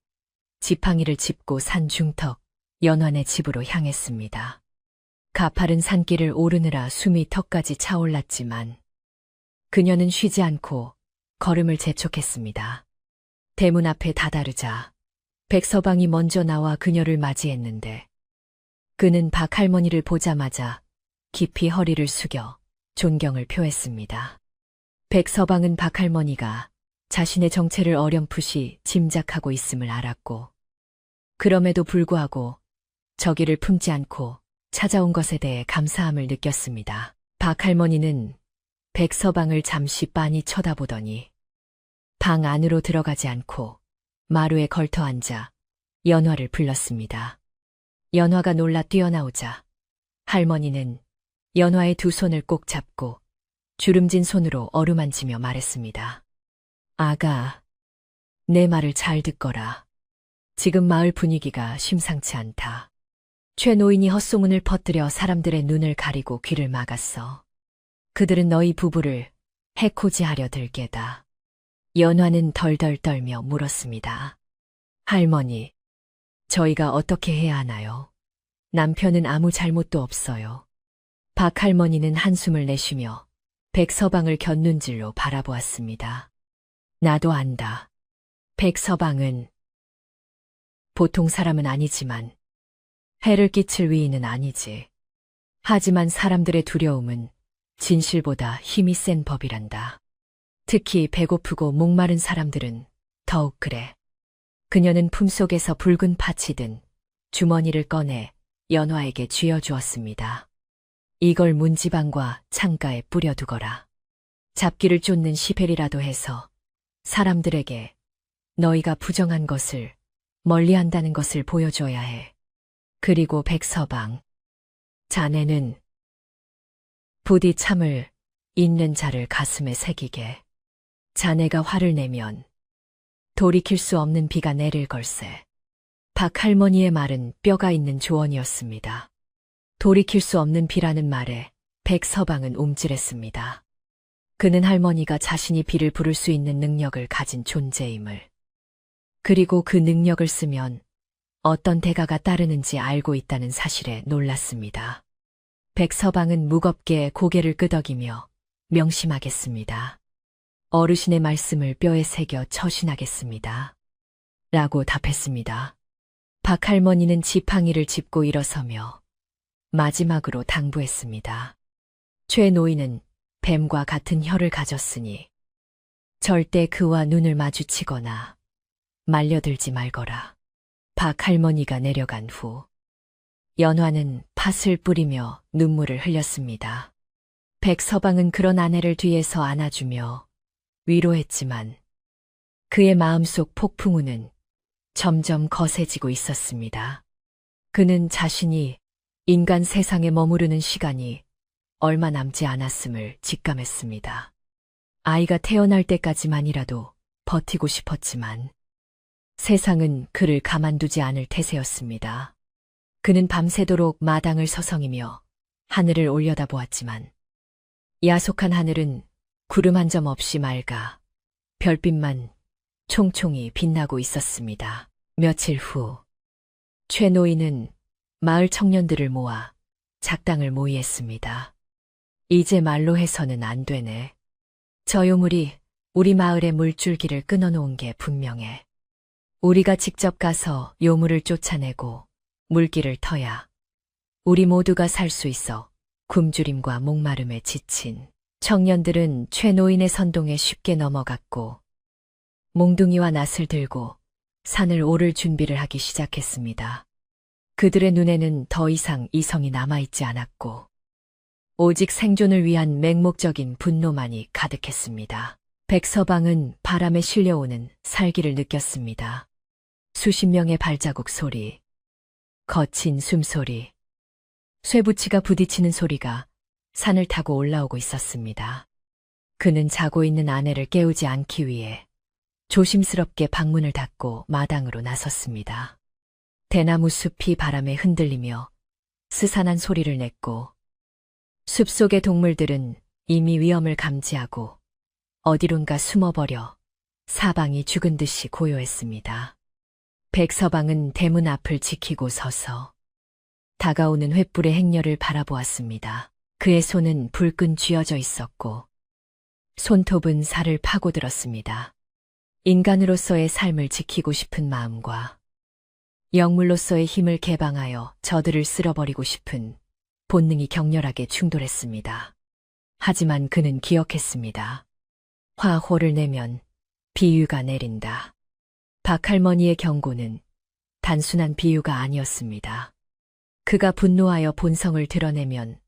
Speaker 1: 지팡이를 짚고 산 중턱 연환의 집으로 향했습니다. 가파른 산길을 오르느라 숨이 턱까지 차올랐지만 그녀는 쉬지 않고 걸음을 재촉했습니다. 대문 앞에 다다르자 백서방이 먼저 나와 그녀를 맞이했는데 그는 박할머니를 보자마자 깊이 허리를 숙여 존경을 표했습니다. 백서방은 박할머니가 자신의 정체를 어렴풋이 짐작하고 있음을 알았고 그럼에도 불구하고 저기를 품지 않고 찾아온 것에 대해 감사함을 느꼈습니다. 박할머니는 백서방을 잠시 빤히 쳐다보더니 방 안으로 들어가지 않고 마루에 걸터 앉아 연화를 불렀습니다. 연화가 놀라 뛰어나오자 할머니는 연화의 두 손을 꼭 잡고 주름진 손으로 어루만지며 말했습니다. 아가, 내 말을 잘 듣거라. 지금 마을 분위기가 심상치 않다. 최 노인이 헛소문을 퍼뜨려 사람들의 눈을 가리고 귀를 막았어. 그들은 너희 부부를 해코지하려 들게다. 연화는 덜덜 떨며 물었습니다. 할머니, 저희가 어떻게 해야 하나요? 남편은 아무 잘못도 없어요. 박할머니는 한숨을 내쉬며 백서방을 곁눈질로 바라보았습니다. 나도 안다. 백서방은 보통 사람은 아니지만 해를 끼칠 위인은 아니지. 하지만 사람들의 두려움은 진실보다 힘이 센 법이란다. 특히 배고프고 목마른 사람들은 더욱 그래. 그녀는 품속에서 붉은 파치 든 주머니를 꺼내 연화에게 쥐어주었습니다. 이걸 문지방과 창가에 뿌려두거라. 잡기를 쫓는 시벨이라도 해서 사람들에게 너희가 부정한 것을 멀리한다는 것을 보여줘야 해. 그리고 백서방, 자네는 부디 참을 있는 자를 가슴에 새기게. 자네가 화를 내면 돌이킬 수 없는 비가 내릴 걸세. 박할머니의 말은 뼈가 있는 조언이었습니다. 돌이킬 수 없는 비라는 말에 백서방은 움찔했습니다. 그는 할머니가 자신이 비를 부를 수 있는 능력을 가진 존재임을, 그리고 그 능력을 쓰면 어떤 대가가 따르는지 알고 있다는 사실에 놀랐습니다. 백서방은 무겁게 고개를 끄덕이며 명심하겠습니다. 어르신의 말씀을 뼈에 새겨 처신하겠습니다. 라고 답했습니다. 박할머니는 지팡이를 짚고 일어서며 마지막으로 당부했습니다. 최 노인은 뱀과 같은 혀를 가졌으니 절대 그와 눈을 마주치거나 말려들지 말거라. 박할머니가 내려간 후 연화는 팥을 뿌리며 눈물을 흘렸습니다. 백서방은 그런 아내를 뒤에서 안아주며 위로했지만 그의 마음속 폭풍우는 점점 거세지고 있었습니다. 그는 자신이 인간 세상에 머무르는 시간이 얼마 남지 않았음을 직감했습니다. 아이가 태어날 때까지만이라도 버티고 싶었지만 세상은 그를 가만두지 않을 태세였습니다. 그는 밤새도록 마당을 서성이며 하늘을 올려다보았지만 야속한 하늘은 구름 한 점 없이 맑아 별빛만 총총히 빛나고 있었습니다. 며칠 후 최 노인은 마을 청년들을 모아 작당을 모의했습니다. 이제 말로 해서는 안 되네. 저 요물이 우리 마을의 물줄기를 끊어놓은 게 분명해. 우리가 직접 가서 요물을 쫓아내고 물길을 터야 우리 모두가 살 수 있어. 굶주림과 목마름에 지친 청년들은 최 노인의 선동에 쉽게 넘어갔고 몽둥이와 낫을 들고 산을 오를 준비를 하기 시작했습니다. 그들의 눈에는 더 이상 이성이 남아있지 않았고 오직 생존을 위한 맹목적인 분노만이 가득했습니다. 백서방은 바람에 실려오는 살기를 느꼈습니다. 수십 명의 발자국 소리, 거친 숨소리, 쇠붙이가 부딪히는 소리가 산을 타고 올라오고 있었습니다. 그는 자고 있는 아내를 깨우지 않기 위해 조심스럽게 방문을 닫고 마당으로 나섰습니다. 대나무 숲이 바람에 흔들리며 스산한 소리를 냈고 숲속의 동물들은 이미 위험을 감지하고 어디론가 숨어버려 사방이 죽은 듯이 고요했습니다. 백서방은 대문 앞을 지키고 서서 다가오는 횃불의 행렬을 바라보았습니다. 그의 손은 불끈 쥐어져 있었고 손톱은 살을 파고들었습니다. 인간으로서의 삶을 지키고 싶은 마음과 영물로서의 힘을 개방하여 저들을 쓸어버리고 싶은 본능이 격렬하게 충돌했습니다. 하지만 그는 기억했습니다. 화호를 내면 비유가 내린다. 박할머니의 경고는 단순한 비유가 아니었습니다. 그가 분노하여 본성을 드러내면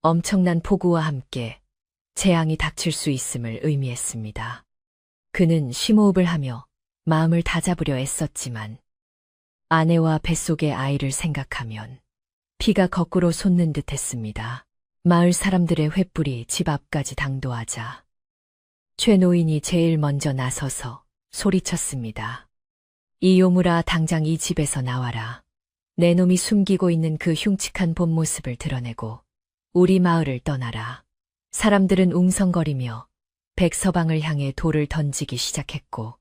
Speaker 1: 엄청난 폭우와 함께 재앙이 닥칠 수 있음을 의미했습니다. 그는 심호흡을 하며 마음을 다잡으려 애썼지만 아내와 뱃속의 아이를 생각하면 피가 거꾸로 솟는 듯 했습니다. 마을 사람들의 횃불이 집 앞까지 당도하자 최 노인이 제일 먼저 나서서 소리쳤습니다. 이 요물아, 당장 이 집에서 나와라. 내 놈이 숨기고 있는 그 흉측한 본 모습을 드러내고 우리 마을을 떠나라. 사람들은 웅성거리며 백서방을 향해 돌을 던지기 시작했고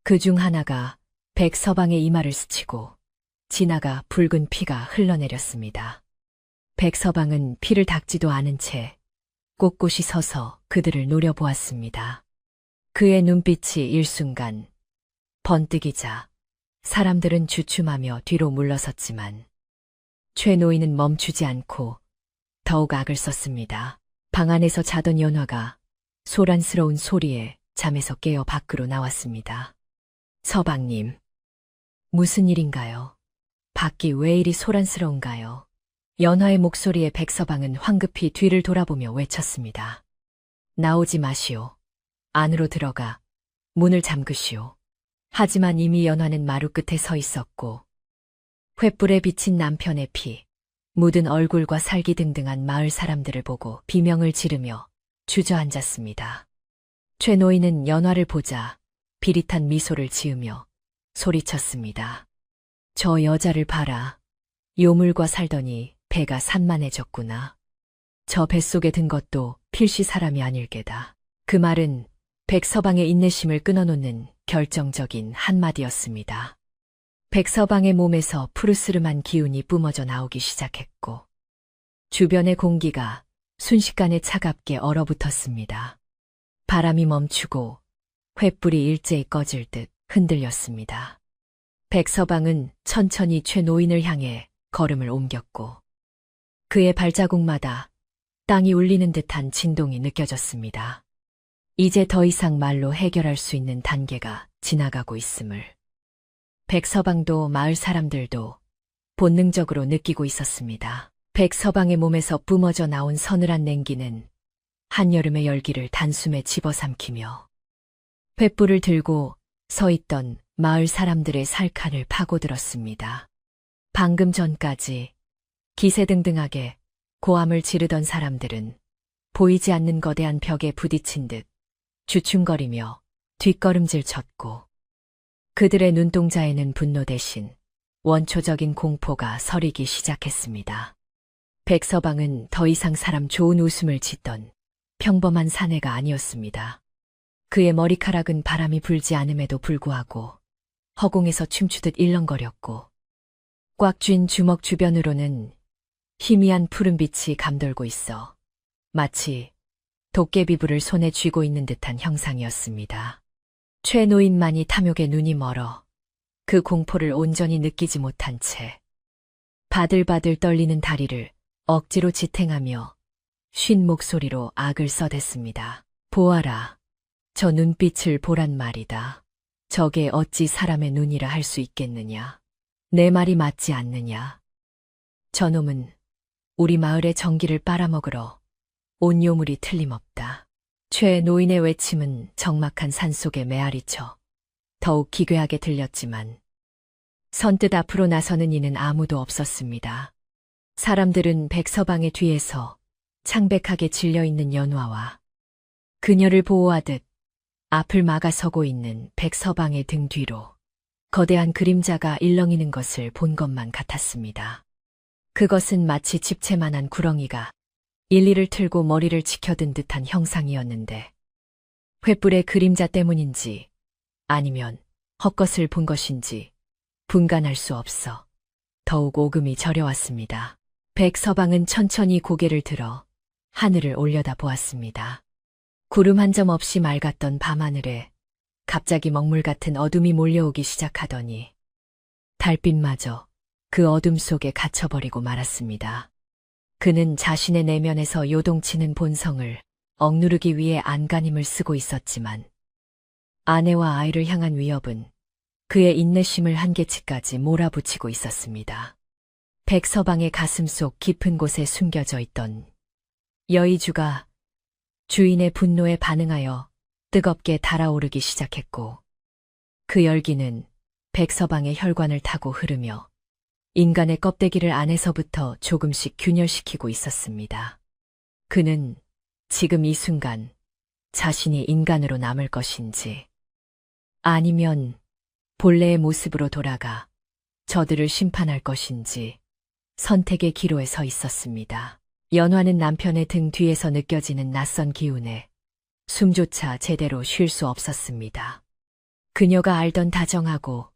Speaker 1: 그중 하나가 백서방의 이마를 스치고 지나가 붉은 피가 흘러내렸습니다. 백서방은 피를 닦지도 않은 채 꼿꼿이 서서 그들을 노려보았습니다. 그의 눈빛이 일순간 번뜩이자 사람들은 주춤하며 뒤로 물러섰지만 최 노인은 멈추지 않고 더욱 악을 썼습니다. 방 안에서 자던 연화가 소란스러운 소리에 잠에서 깨어 밖으로 나왔습니다. 서방님, 무슨 일인가요? 밖이 왜 이리 소란스러운가요? 연화의 목소리에 백서방은 황급히 뒤를 돌아보며 외쳤습니다. 나오지 마시오. 안으로 들어가 문을 잠그시오. 하지만 이미 연화는 마루 끝에 서 있었고 횃불에 비친 남편의 피, 묻은 얼굴과 살기등등한 마을 사람들을 보고 비명을 지르며 주저앉았습니다. 최 노인은 연화를 보자 비릿한 미소를 지으며 소리쳤습니다. 저 여자를 봐라. 요물과 살더니 배가 산만해졌구나. 저 뱃속에 든 것도 필시 사람이 아닐게다. 그 말은 백서방의 인내심을 끊어놓는 결정적인 한마디였습니다. 백서방의 몸에서 푸르스름한 기운이 뿜어져 나오기 시작했고, 주변의 공기가 순식간에 차갑게 얼어붙었습니다. 바람이 멈추고 횃불이 일제히 꺼질 듯 흔들렸습니다. 백서방은 천천히 최 노인을 향해 걸음을 옮겼고, 그의 발자국마다 땅이 울리는 듯한 진동이 느껴졌습니다. 이제 더 이상 말로 해결할 수 있는 단계가 지나가고 있음을 백서방도 마을 사람들도 본능적으로 느끼고 있었습니다. 백서방의 몸에서 뿜어져 나온 서늘한 냉기는 한여름의 열기를 단숨에 집어삼키며 횃불을 들고 서 있던 마을 사람들의 살칸을 파고들었습니다. 방금 전까지 기세등등하게 고함을 지르던 사람들은 보이지 않는 거대한 벽에 부딪힌 듯 주춤거리며 뒷걸음질 쳤고, 그들의 눈동자에는 분노 대신 원초적인 공포가 서리기 시작했습니다. 백서방은 더 이상 사람 좋은 웃음을 짓던 평범한 사내가 아니었습니다. 그의 머리카락은 바람이 불지 않음에도 불구하고 허공에서 춤추듯 일렁거렸고, 꽉 쥔 주먹 주변으로는 희미한 푸른빛이 감돌고 있어 마치 도깨비불을 손에 쥐고 있는 듯한 형상이었습니다. 최 노인만이 탐욕에 눈이 멀어 그 공포를 온전히 느끼지 못한 채 바들바들 떨리는 다리를 억지로 지탱하며 쉰 목소리로 악을 써댔습니다. 보아라, 저 눈빛을 보란 말이다. 저게 어찌 사람의 눈이라 할 수 있겠느냐. 내 말이 맞지 않느냐. 저놈은 우리 마을의 전기를 빨아먹으러 온 요물이 틀림없다. 최 노인의 외침은 적막한 산속에 메아리쳐 더욱 기괴하게 들렸지만 선뜻 앞으로 나서는 이는 아무도 없었습니다. 사람들은 백서방의 뒤에서 창백하게 질려있는 연화와 그녀를 보호하듯 앞을 막아서고 있는 백서방의 등 뒤로 거대한 그림자가 일렁이는 것을 본 것만 같았습니다. 그것은 마치 집채만한 구렁이가 일리를 틀고 머리를 지켜든 듯한 형상이었는데, 횃불의 그림자 때문인지 아니면 헛것을 본 것인지 분간할 수 없어 더욱 오금이 저려왔습니다. 백서방은 천천히 고개를 들어 하늘을 올려다 보았습니다. 구름 한 점 없이 맑았던 밤하늘에 갑자기 먹물 같은 어둠이 몰려오기 시작하더니 달빛마저 그 어둠 속에 갇혀버리고 말았습니다. 그는 자신의 내면에서 요동치는 본성을 억누르기 위해 안간힘을 쓰고 있었지만 아내와 아이를 향한 위협은 그의 인내심을 한계치까지 몰아붙이고 있었습니다. 백서방의 가슴 속 깊은 곳에 숨겨져 있던 여의주가 주인의 분노에 반응하여 뜨겁게 달아오르기 시작했고, 그 열기는 백서방의 혈관을 타고 흐르며 인간의 껍데기를 안에서부터 조금씩 균열시키고 있었습니다. 그는 지금 이 순간 자신이 인간으로 남을 것인지 아니면 본래의 모습으로 돌아가 저들을 심판할 것인지 선택의 기로에 서 있었습니다. 연화는 남편의 등 뒤에서 느껴지는 낯선 기운에 숨조차 제대로 쉴 수 없었습니다. 그녀가 알던 다정하고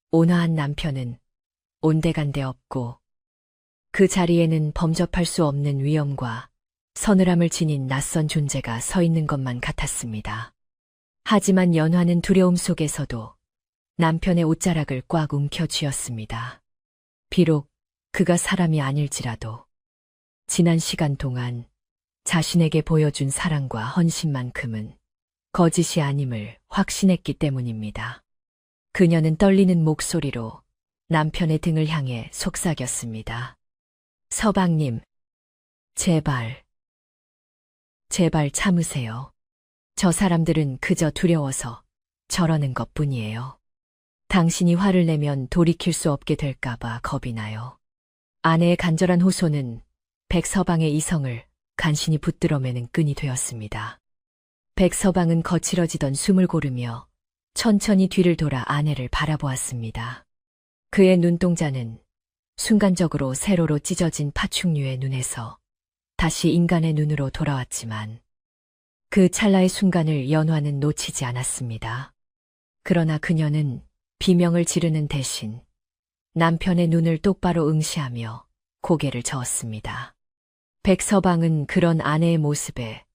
Speaker 1: 온화한 남편은 온데간데 없고, 그 자리에는 범접할 수 없는 위엄과 서늘함을 지닌 낯선 존재가 서 있는 것만 같았습니다. 하지만 연화는 두려움 속에서도 남편의 옷자락을 꽉 움켜쥐었습니다. 비록 그가 사람이 아닐지라도 지난 시간 동안 자신에게 보여준 사랑과 헌신만큼은 거짓이 아님을 확신했기 때문입니다. 그녀는 떨리는 목소리로 남편의 등을 향해 속삭였습니다. 서방님, 제발 참으세요. 저 사람들은 그저 두려워서 저러는 것뿐이에요. 당신이 화를 내면 돌이킬 수 없게 될까봐 겁이 나요. 아내의 간절한 호소는 백서방의 이성을 간신히 붙들어매는 끈이 되었습니다. 백서방은 거칠어지던 숨을 고르며 천천히 뒤를 돌아 아내를 바라보았습니다. 그의 눈동자는 순간적으로 세로로 찢어진 파충류의 눈에서 다시 인간의 눈으로 돌아왔지만 그 찰나의 순간을 연화는 놓치지 않았습니다. 그러나 그녀는 비명을 지르는 대신 남편의 눈을 똑바로 응시하며 고개를 저었습니다. 백서방은 그런 아내의 모습에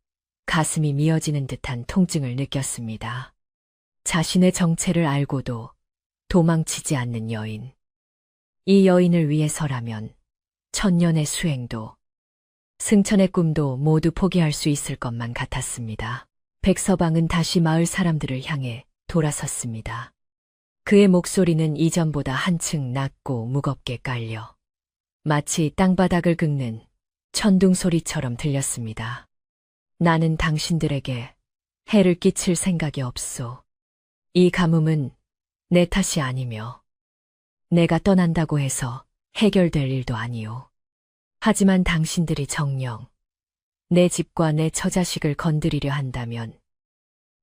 Speaker 1: 가슴이 미어지는 듯한 통증을 느꼈습니다. 자신의 정체를 알고도 도망치지 않는 여인. 이 여인을 위해서라면 천년의 수행도, 승천의 꿈도 모두 포기할 수 있을 것만 같았습니다. 백서방은 다시 마을 사람들을 향해 돌아섰습니다. 그의 목소리는 이전보다 한층 낮고 무겁게 깔려 마치 땅바닥을 긁는 천둥 소리처럼 들렸습니다. 나는 당신들에게 해를 끼칠 생각이 없소. 이 가뭄은 내 탓이 아니며 내가 떠난다고 해서 해결될 일도 아니오. 하지만 당신들이 정녕 내 집과 내 처자식을 건드리려 한다면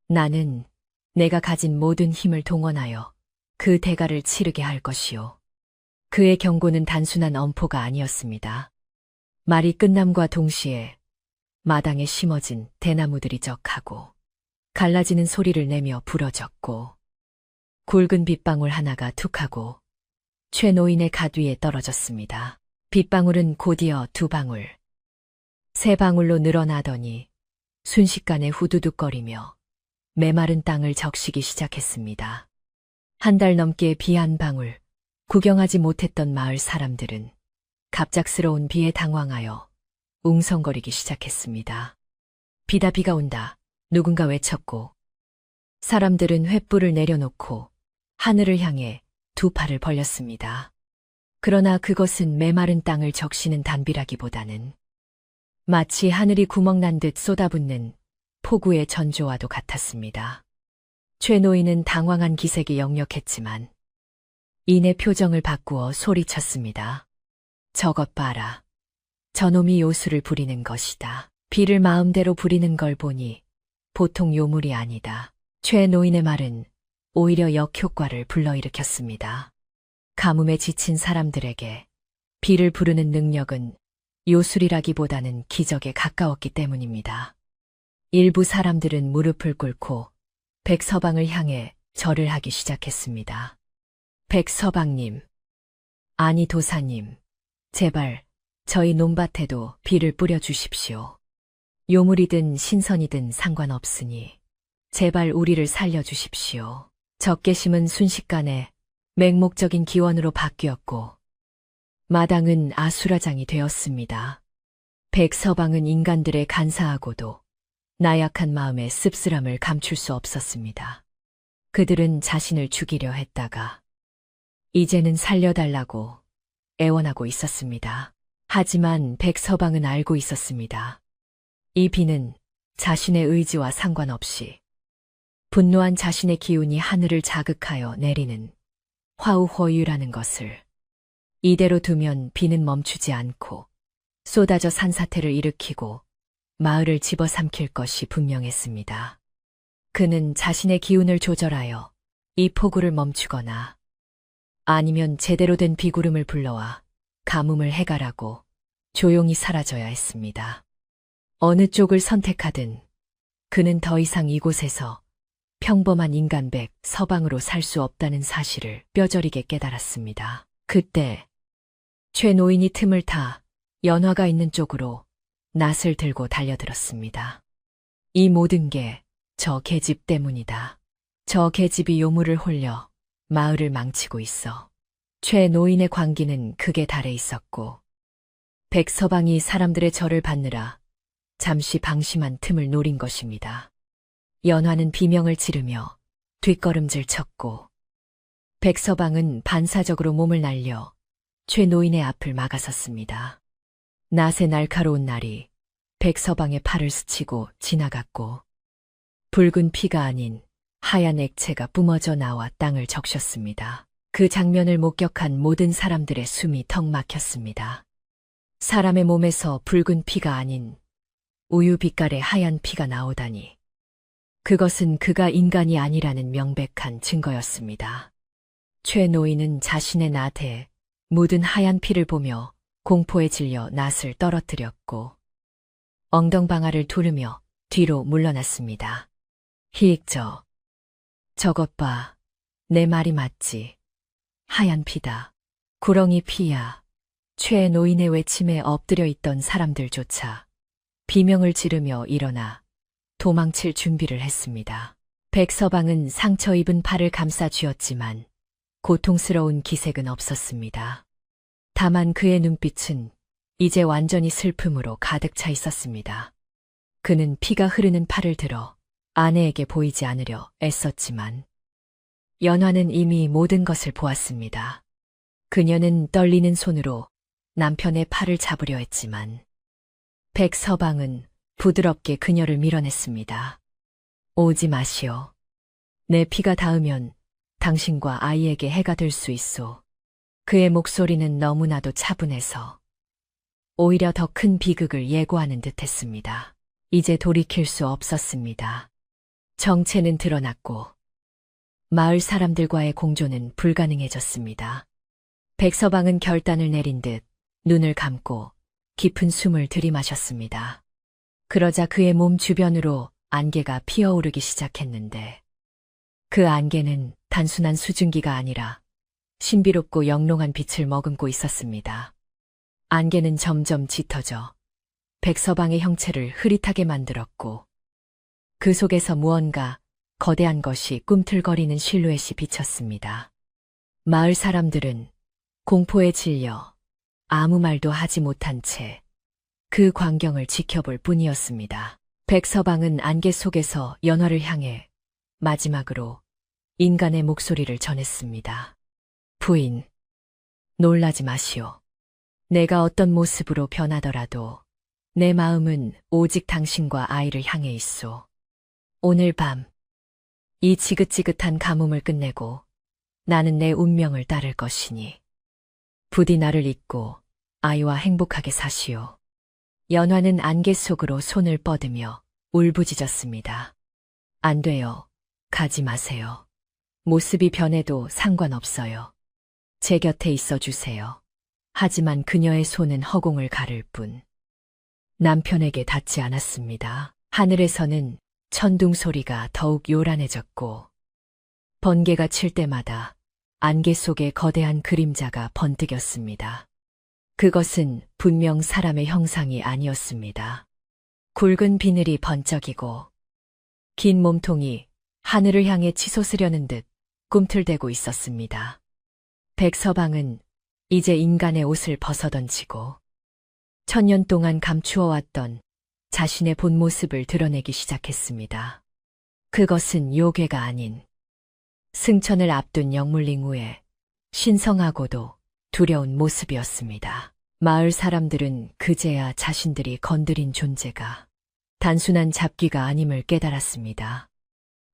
Speaker 1: 나는 내가 가진 모든 힘을 동원하여 그 대가를 치르게 할 것이오. 그의 경고는 단순한 엄포가 아니었습니다. 말이 끝남과 동시에 마당에 심어진 대나무들이 적하고 갈라지는 소리를 내며 부러졌고 굵은 빗방울 하나가 툭하고 최 노인의 가뒤에 떨어졌습니다. 빗방울은 곧이어 2방울, 3방울로 늘어나더니 순식간에 후두둑거리며 메마른 땅을 적시기 시작했습니다. 1달 넘게 비 한 방울, 구경하지 못했던 마을 사람들은 갑작스러운 비에 당황하여 웅성거리기 시작했습니다. 비다, 비가 온다. 누군가 외쳤고 사람들은 횃불을 내려놓고 하늘을 향해 2 팔을 벌렸습니다. 그러나 그것은 메마른 땅을 적시는 단비라기보다는 마치 하늘이 구멍난 듯 쏟아붓는 폭우의 전조와도 같았습니다. 최 노인은 당황한 기색이 역력했지만 이내 표정을 바꾸어 소리쳤습니다. 저것 봐라. 저놈이 요술을 부리는 것이다. 비를 마음대로 부리는 걸 보니 보통 요물이 아니다. 최 노인의 말은 오히려 역효과를 불러일으켰습니다. 가뭄에 지친 사람들에게 비를 부르는 능력은 요술이라기보다는 기적에 가까웠기 때문입니다. 일부 사람들은 무릎을 꿇고 백서방을 향해 절을 하기 시작했습니다. 백서방님, 아니 도사님, 제발 저희 논밭에도 비를 뿌려주십시오. 요물이든 신선이든 상관없으니 제발 우리를 살려주십시오. 적개심은 순식간에 맹목적인 기원으로 바뀌었고 마당은 아수라장이 되었습니다. 백서방은 인간들의 간사하고도 나약한 마음의 씁쓸함을 감출 수 없었습니다. 그들은 자신을 죽이려 했다가 이제는 살려달라고 애원하고 있었습니다. 하지만 백서방은 알고 있었습니다. 이 비는 자신의 의지와 상관없이 분노한 자신의 기운이 하늘을 자극하여 내리는 화우호유라는 것을. 이대로 두면 비는 멈추지 않고 쏟아져 산사태를 일으키고 마을을 집어삼킬 것이 분명했습니다. 그는 자신의 기운을 조절하여 이 폭우를 멈추거나 아니면 제대로 된 비구름을 불러와 가뭄을 해결하고 조용히 사라져야 했습니다. 어느 쪽을 선택하든 그는 더 이상 이곳에서 평범한 인간 백서방으로 살 수 없다는 사실을 뼈저리게 깨달았습니다. 그때 최 노인이 틈을 타 연화가 있는 쪽으로 낫을 들고 달려들었습니다. 이 모든 게 저 계집 때문이다. 저 계집이 요물을 홀려 마을을 망치고 있어. 최 노인의 광기는 극에 달해 있었고 백서방이 사람들의 절을 받느라 잠시 방심한 틈을 노린 것입니다. 연화는 비명을 지르며 뒷걸음질 쳤고 백서방은 반사적으로 몸을 날려 최 노인의 앞을 막아섰습니다. 낫의 날카로운 날이 백서방의 팔을 스치고 지나갔고 붉은 피가 아닌 하얀 액체가 뿜어져 나와 땅을 적셨습니다. 그 장면을 목격한 모든 사람들의 숨이 턱 막혔습니다. 사람의 몸에서 붉은 피가 아닌 우유 빛깔의 하얀 피가 나오다니. 그것은 그가 인간이 아니라는 명백한 증거였습니다. 최 노인은 자신의 낫에 묻은 하얀 피를 보며 공포에 질려 낫을 떨어뜨렸고 엉덩방아를 두르며 뒤로 물러났습니다. 히익 저것 봐. 내 말이 맞지. 하얀 피다. 구렁이 피야 최 노인의 외침에 엎드려 있던 사람들조차 비명을 지르며 일어나 도망칠 준비를 했습니다. 백서방은 상처 입은 팔을 감싸 쥐었지만 고통스러운 기색은 없었습니다. 다만 그의 눈빛은 이제 완전히 슬픔으로 가득 차 있었습니다. 그는 피가 흐르는 팔을 들어 아내에게 보이지 않으려 애썼지만 연화는 이미 모든 것을 보았습니다. 그녀는 떨리는 손으로 남편의 팔을 잡으려 했지만 백서방은 부드럽게 그녀를 밀어냈습니다. 오지 마시오. 내 피가 닿으면 당신과 아이에게 해가 될 수 있소. 그의 목소리는 너무나도 차분해서 오히려 더 큰 비극을 예고하는 듯했습니다. 이제 돌이킬 수 없었습니다. 정체는 드러났고 마을 사람들과의 공조는 불가능해졌습니다. 백서방은 결단을 내린 듯 눈을 감고 깊은 숨을 들이마셨습니다. 그러자 그의 몸 주변으로 안개가 피어오르기 시작했는데 그 안개는 단순한 수증기가 아니라 신비롭고 영롱한 빛을 머금고 있었습니다. 안개는 점점 짙어져 백서방의 형체를 흐릿하게 만들었고 그 속에서 무언가 거대한 것이 꿈틀거리는 실루엣이 비쳤습니다. 마을 사람들은 공포에 질려 아무 말도 하지 못한 채 그 광경을 지켜볼 뿐이었습니다. 백서방은 안개 속에서 연화를 향해 마지막으로 인간의 목소리를 전했습니다. 부인, 놀라지 마시오. 내가 어떤 모습으로 변하더라도 내 마음은 오직 당신과 아이를 향해 있소. 오늘 밤, 이 지긋지긋한 가뭄을 끝내고 나는 내 운명을 따를 것이니 부디 나를 잊고 아이와 행복하게 사시오. 연화는 안개 속으로 손을 뻗으며 울부짖었습니다. 안 돼요. 가지 마세요. 모습이 변해도 상관없어요. 제 곁에 있어 주세요. 하지만 그녀의 손은 허공을 가를 뿐 남편에게 닿지 않았습니다. 하늘에서는 천둥 소리가 더욱 요란해졌고 번개가 칠 때마다 안개 속에 거대한 그림자가 번뜩였습니다. 그것은 분명 사람의 형상이 아니었습니다. 굵은 비늘이 번쩍이고 긴 몸통이 하늘을 향해 치솟으려는 듯 꿈틀대고 있었습니다. 백서방은 이제 인간의 옷을 벗어던지고 천년 동안 감추어왔던 자신의 본 모습을 드러내기 시작했습니다. 그것은 요괴가 아닌 승천을 앞둔 영물링후의 신성하고도 두려운 모습이었습니다. 마을 사람들은 그제야 자신들이 건드린 존재가 단순한 잡귀가 아님을 깨달았습니다.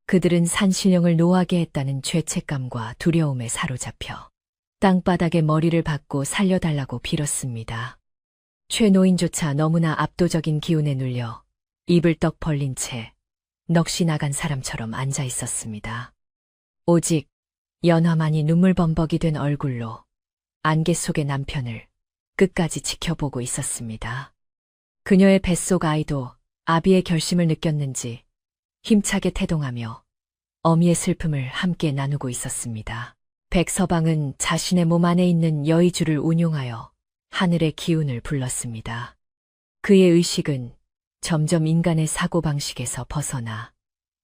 Speaker 1: 그들은 산신령을 노하게 했다는 죄책감과 두려움에 사로잡혀 땅바닥에 머리를 박고 살려달라고 빌었습니다. 최노인조차 너무나 압도적인 기운에 눌려 입을 떡 벌린 채 넋이 나간 사람처럼 앉아 있었습니다. 오직 연화만이 눈물범벅이 된 얼굴로 안개 속의 남편을 끝까지 지켜보고 있었습니다. 그녀의 뱃속 아이도 아비의 결심을 느꼈는지 힘차게 태동하며 어미의 슬픔을 함께 나누고 있었습니다. 백서방은 자신의 몸 안에 있는 여의주를 운용하여 하늘의 기운을 불렀습니다. 그의 의식은 점점 인간의 사고방식에서 벗어나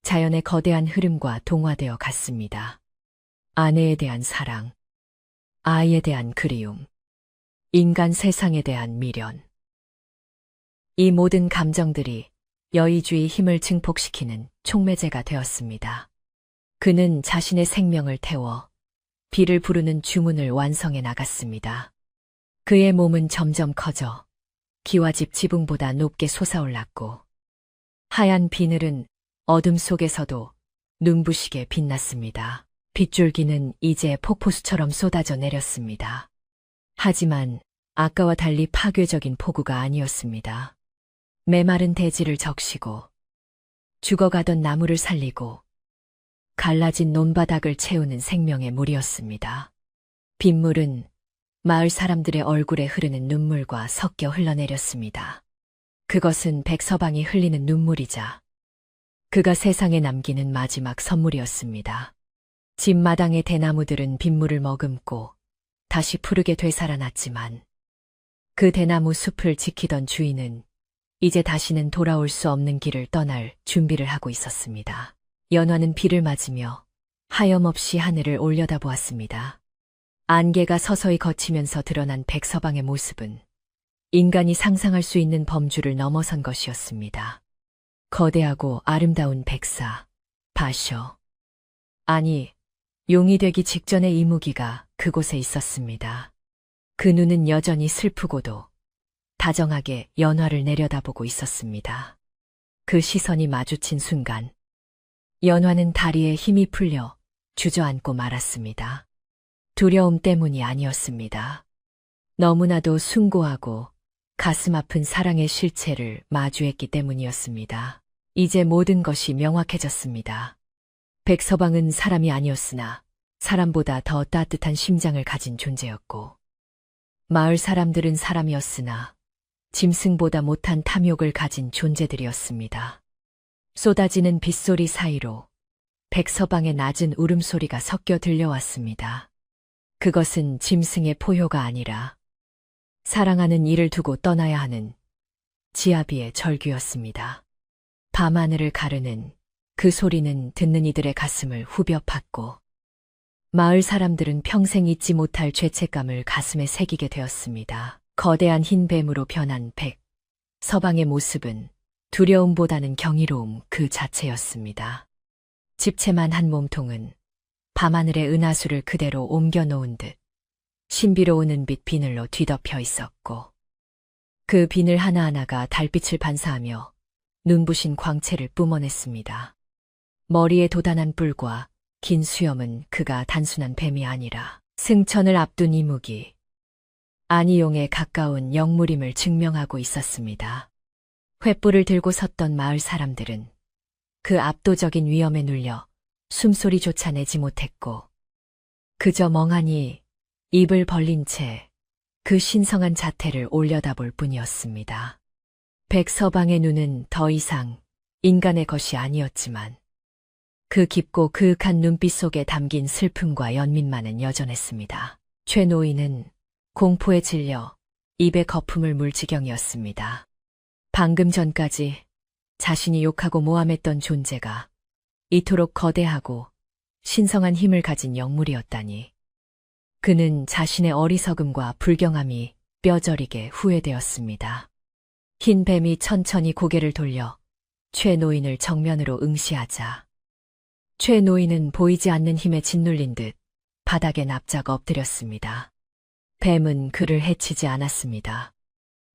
Speaker 1: 자연의 거대한 흐름과 동화되어 갔습니다. 아내에 대한 사랑, 아이에 대한 그리움, 인간 세상에 대한 미련. 이 모든 감정들이 여의주의 힘을 증폭시키는 촉매제가 되었습니다. 그는 자신의 생명을 태워 비를 부르는 주문을 완성해 나갔습니다. 그의 몸은 점점 커져 기와집 지붕보다 높게 솟아올랐고 하얀 비늘은 어둠 속에서도 눈부시게 빛났습니다. 빗줄기는 이제 폭포수처럼 쏟아져 내렸습니다. 하지만 아까와 달리 파괴적인 폭우가 아니었습니다. 메마른 대지를 적시고 죽어가던 나무를 살리고 갈라진 논바닥을 채우는 생명의 물이었습니다. 빗물은 마을 사람들의 얼굴에 흐르는 눈물과 섞여 흘러내렸습니다. 그것은 백서방이 흘리는 눈물이자 그가 세상에 남기는 마지막 선물이었습니다. 집 마당의 대나무들은 빗물을 머금고 다시 푸르게 되살아났지만 그 대나무 숲을 지키던 주인은 이제 다시는 돌아올 수 없는 길을 떠날 준비를 하고 있었습니다. 연화는 비를 맞으며 하염없이 하늘을 올려다보았습니다. 안개가 서서히 걷히면서 드러난 백서방의 모습은 인간이 상상할 수 있는 범주를 넘어선 것이었습니다. 거대하고 아름다운 백사, 바셔. 아니, 용이 되기 직전의 이무기가 그곳에 있었습니다. 그 눈은 여전히 슬프고도 다정하게 연화를 내려다보고 있었습니다. 그 시선이 마주친 순간 연화는 다리에 힘이 풀려 주저앉고 말았습니다. 두려움 때문이 아니었습니다. 너무나도 숭고하고 가슴 아픈 사랑의 실체를 마주했기 때문이었습니다. 이제 모든 것이 명확해졌습니다. 백서방은 사람이 아니었으나 사람보다 더 따뜻한 심장을 가진 존재였고, 마을 사람들은 사람이었으나 짐승보다 못한 탐욕을 가진 존재들이었습니다. 쏟아지는 빗소리 사이로 백서방의 낮은 울음소리가 섞여 들려왔습니다. 그것은 짐승의 포효가 아니라 사랑하는 이를 두고 떠나야 하는 지아비의 절규였습니다. 밤하늘을 가르는 그 소리는 듣는 이들의 가슴을 후벼 팠고, 마을 사람들은 평생 잊지 못할 죄책감을 가슴에 새기게 되었습니다. 거대한 흰 뱀으로 변한 백서방의 모습은 두려움보다는 경이로움 그 자체였습니다. 집채만 한 몸통은 밤하늘의 은하수를 그대로 옮겨 놓은 듯 신비로운 은빛 비늘로 뒤덮여 있었고, 그 비늘 하나하나가 달빛을 반사하며 눈부신 광채를 뿜어냈습니다. 머리에 도단한 뿔과 긴 수염은 그가 단순한 뱀이 아니라 승천을 앞둔 이무기, 안이용에 가까운 영물임을 증명하고 있었습니다. 횃불을 들고 섰던 마을 사람들은 그 압도적인 위엄에 눌려 숨소리조차 내지 못했고, 그저 멍하니 입을 벌린 채 그 신성한 자태를 올려다볼 뿐이었습니다. 백서방의 눈은 더 이상 인간의 것이 아니었지만 그 깊고 그윽한 눈빛 속에 담긴 슬픔과 연민만은 여전했습니다. 최 노인은 공포에 질려 입에 거품을 물 지경이었습니다. 방금 전까지 자신이 욕하고 모함했던 존재가 이토록 거대하고 신성한 힘을 가진 영물이었다니. 그는 자신의 어리석음과 불경함이 뼈저리게 후회되었습니다. 흰 뱀이 천천히 고개를 돌려 최 노인을 정면으로 응시하자 최 노인은 보이지 않는 힘에 짓눌린 듯 바닥에 납작 엎드렸습니다. 뱀은 그를 해치지 않았습니다.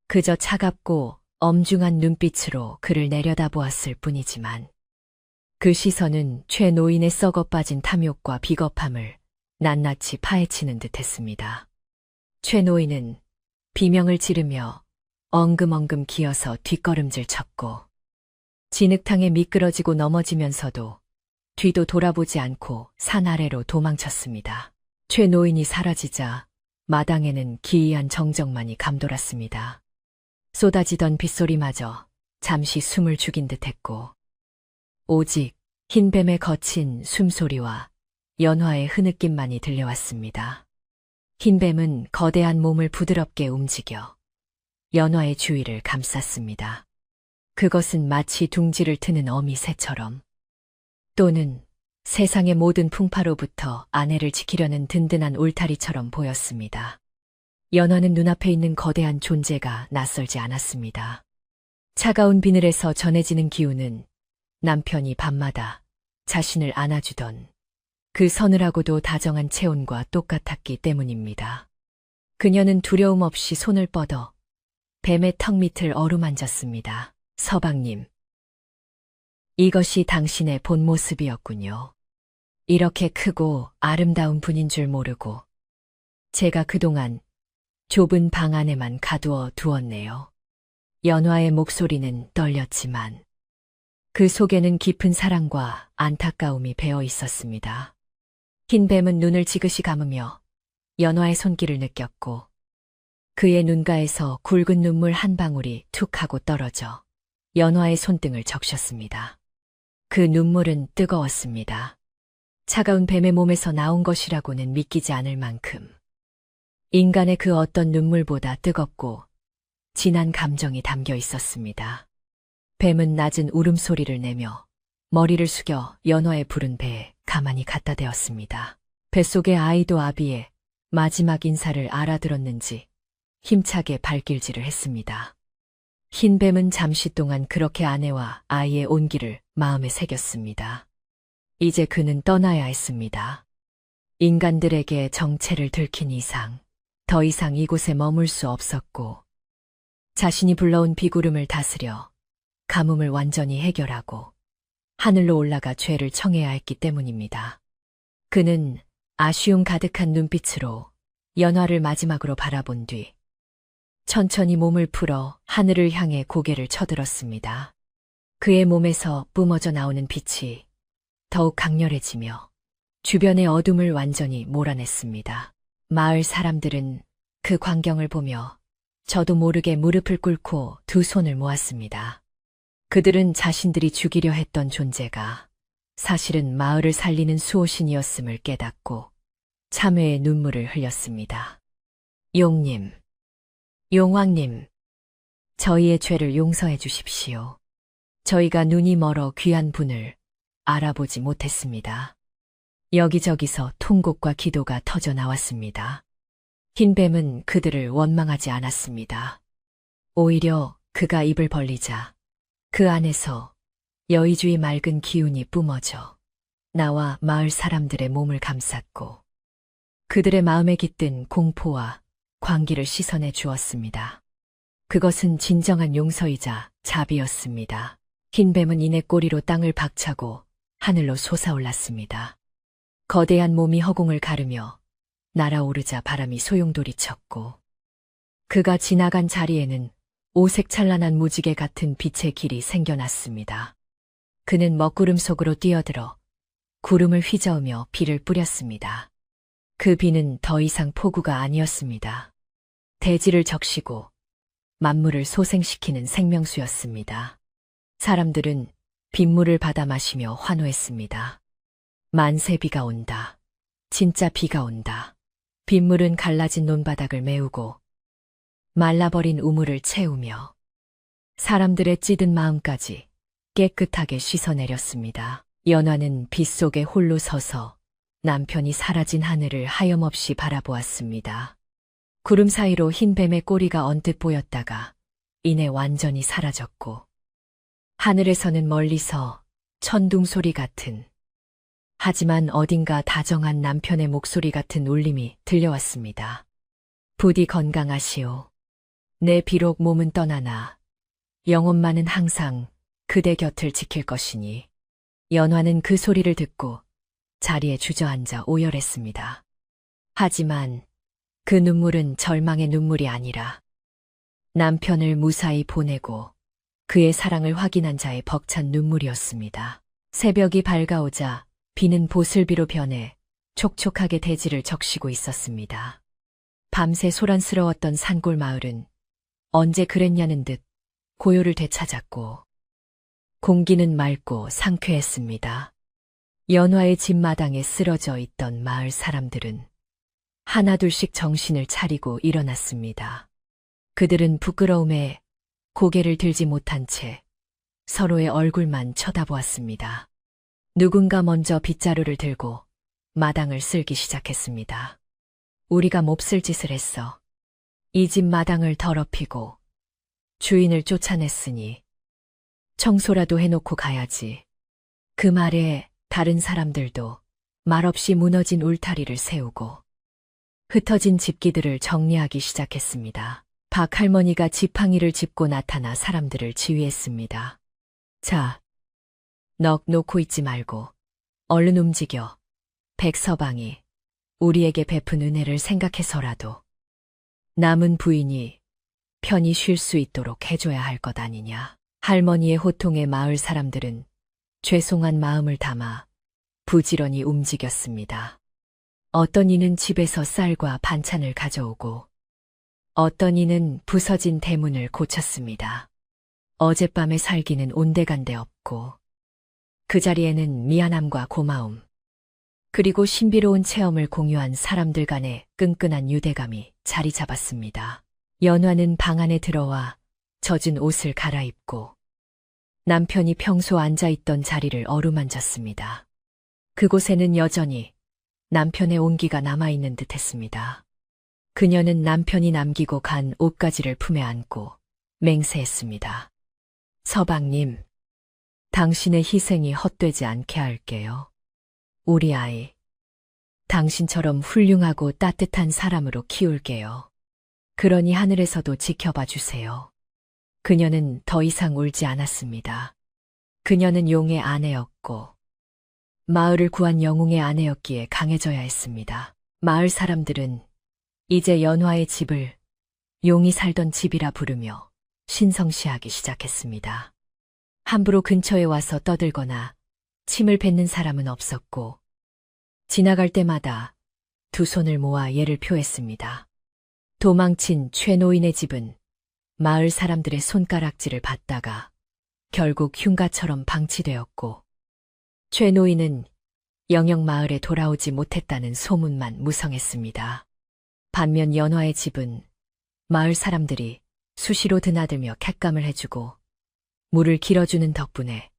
Speaker 1: 그저 차갑고 엄중한 눈빛으로 그를 내려다보았을 뿐이지만 그 시선은 최 노인의 썩어 빠진 탐욕과 비겁함을 낱낱이 파헤치는 듯했습니다. 최 노인은 비명을 지르며 엉금엉금 기어서 뒷걸음질 쳤고, 진흙탕에 미끄러지고 넘어지면서도 뒤도 돌아보지 않고 산 아래로 도망쳤습니다. 최 노인이 사라지자 마당에는 기이한 정적만이 감돌았습니다. 쏟아지던 빗소리마저 잠시 숨을 죽인 듯했고, 오직 흰뱀의 거친 숨소리와 연화의 흐느낌만이 들려왔습니다. 흰뱀은 거대한 몸을 부드럽게 움직여 연화의 주위를 감쌌습니다. 그것은 마치 둥지를 트는 어미 새처럼, 또는 세상의 모든 풍파로부터 아내를 지키려는 든든한 울타리처럼 보였습니다. 연화는 눈앞에 있는 거대한 존재가 낯설지 않았습니다. 차가운 비늘에서 전해지는 기운은 남편이 밤마다 자신을 안아주던 그 서늘하고도 다정한 체온과 똑같았기 때문입니다. 그녀는 두려움 없이 손을 뻗어 뱀의 턱 밑을 어루만졌습니다. 서방님, 이것이 당신의 본 모습이었군요. 이렇게 크고 아름다운 분인 줄 모르고 제가 그동안 좁은 방 안에만 가두어 두었네요. 연화의 목소리는 떨렸지만 그 속에는 깊은 사랑과 안타까움이 배어 있었습니다. 흰 뱀은 눈을 지그시 감으며 연화의 손길을 느꼈고, 그의 눈가에서 굵은 눈물 한 방울이 툭 하고 떨어져 연화의 손등을 적셨습니다. 그 눈물은 뜨거웠습니다. 차가운 뱀의 몸에서 나온 것이라고는 믿기지 않을 만큼. 인간의 그 어떤 눈물보다 뜨겁고 진한 감정이 담겨 있었습니다. 뱀은 낮은 울음소리를 내며 머리를 숙여 연화의 부른 배에 가만히 갖다 대었습니다. 뱃속의 아이도 아비의 마지막 인사를 알아들었는지 힘차게 발길질을 했습니다. 흰 뱀은 잠시 동안 그렇게 아내와 아이의 온기를 마음에 새겼습니다. 이제 그는 떠나야 했습니다. 인간들에게 정체를 들킨 이상 더 이상 이곳에 머물 수 없었고 자신이 불러온 비구름을 다스려 가뭄을 완전히 해결하고 하늘로 올라가 죄를 청해야 했기 때문입니다. 그는 아쉬움 가득한 눈빛으로 연화를 마지막으로 바라본 뒤 천천히 몸을 풀어 하늘을 향해 고개를 쳐들었습니다. 그의 몸에서 뿜어져 나오는 빛이 더욱 강렬해지며 주변의 어둠을 완전히 몰아냈습니다. 마을 사람들은 그 광경을 보며 저도 모르게 무릎을 꿇고 두 손을 모았습니다. 그들은 자신들이 죽이려 했던 존재가 사실은 마을을 살리는 수호신이었음을 깨닫고 참회의 눈물을 흘렸습니다. 용님, 용왕님, 저희의 죄를 용서해 주십시오. 저희가 눈이 멀어 귀한 분을 알아보지 못했습니다. 여기저기서 통곡과 기도가 터져 나왔습니다. 흰뱀은 그들을 원망하지 않았습니다. 오히려 그가 입을 벌리자 그 안에서 여의주의 맑은 기운이 뿜어져 나와 마을 사람들의 몸을 감쌌고 그들의 마음에 깃든 공포와 광기를 씻어내 주었습니다. 그것은 진정한 용서이자 자비였습니다. 흰뱀은 이내 꼬리로 땅을 박차고 하늘로 솟아올랐습니다. 거대한 몸이 허공을 가르며 날아오르자 바람이 소용돌이쳤고 그가 지나간 자리에는 오색 찬란한 무지개 같은 빛의 길이 생겨났습니다. 그는 먹구름 속으로 뛰어들어 구름을 휘저으며 비를 뿌렸습니다. 그 비는 더 이상 폭우가 아니었습니다. 대지를 적시고 만물을 소생시키는 생명수였습니다. 사람들은 빗물을 받아 마시며 환호했습니다. 만세 비가 온다. 진짜 비가 온다. 빗물은 갈라진 논바닥을 메우고 말라버린 우물을 채우며 사람들의 찌든 마음까지 깨끗하게 씻어내렸습니다. 연화는 빛 속에 홀로 서서 남편이 사라진 하늘을 하염없이 바라보았습니다. 구름 사이로 흰 뱀의 꼬리가 언뜻 보였다가 이내 완전히 사라졌고 하늘에서는 멀리서 천둥 소리 같은 하지만 어딘가 다정한 남편의 목소리 같은 울림이 들려왔습니다. 부디 건강하시오. 내 비록 몸은 떠나나 영혼만은 항상 그대 곁을 지킬 것이니. 연화는 그 소리를 듣고 자리에 주저앉아 오열했습니다. 하지만 그 눈물은 절망의 눈물이 아니라 남편을 무사히 보내고 그의 사랑을 확인한 자의 벅찬 눈물이었습니다. 새벽이 밝아오자 비는 보슬비로 변해 촉촉하게 대지를 적시고 있었습니다. 밤새 소란스러웠던 산골 마을은 언제 그랬냐는 듯 고요를 되찾았고 공기는 맑고 상쾌했습니다. 연화의 집마당에 쓰러져 있던 마을 사람들은 하나둘씩 정신을 차리고 일어났습니다. 그들은 부끄러움에 고개를 들지 못한 채 서로의 얼굴만 쳐다보았습니다. 누군가 먼저 빗자루를 들고 마당을 쓸기 시작했습니다. 우리가 몹쓸 짓을 했어. 이 집 마당을 더럽히고 주인을 쫓아냈으니 청소라도 해놓고 가야지. 그 말에 다른 사람들도 말없이 무너진 울타리를 세우고 흩어진 집기들을 정리하기 시작했습니다. 박 할머니가 지팡이를 짚고 나타나 사람들을 지휘했습니다. 자, 넋 놓고 있지 말고 얼른 움직여. 백서방이 우리에게 베푼 은혜를 생각해서라도 남은 부인이 편히 쉴 수 있도록 해줘야 할 것 아니냐. 할머니의 호통에 마을 사람들은 죄송한 마음을 담아 부지런히 움직였습니다. 어떤 이는 집에서 쌀과 반찬을 가져오고 어떤 이는 부서진 대문을 고쳤습니다. 어젯밤의 살기는 온데간데 없고 그 자리에는 미안함과 고마움, 그리고 신비로운 체험을 공유한 사람들 간의 끈끈한 유대감이 자리 잡았습니다. 연화는 방 안에 들어와 젖은 옷을 갈아입고 남편이 평소 앉아있던 자리를 어루만졌습니다. 그곳에는 여전히 남편의 온기가 남아있는 듯 했습니다. 그녀는 남편이 남기고 간 옷가지를 품에 안고 맹세했습니다. 서방님, 당신의 희생이 헛되지 않게 할게요. 우리 아이, 당신처럼 훌륭하고 따뜻한 사람으로 키울게요. 그러니 하늘에서도 지켜봐 주세요. 그녀는 더 이상 울지 않았습니다. 그녀는 용의 아내였고 마을을 구한 영웅의 아내였기에 강해져야 했습니다. 마을 사람들은 이제 연화의 집을 용이 살던 집이라 부르며 신성시하기 시작했습니다. 함부로 근처에 와서 떠들거나 침을 뱉는 사람은 없었고 지나갈 때마다 두 손을 모아 예를 표했습니다. 도망친 최 노인의 집은 마을 사람들의 손가락질을 받다가 결국 흉가처럼 방치되었고 최 노인은 영영 마을에 돌아오지 못했다는 소문만 무성했습니다. 반면 연화의 집은 마을 사람들이 수시로 드나들며 캑감을 해주고 물을 길어주는 덕분에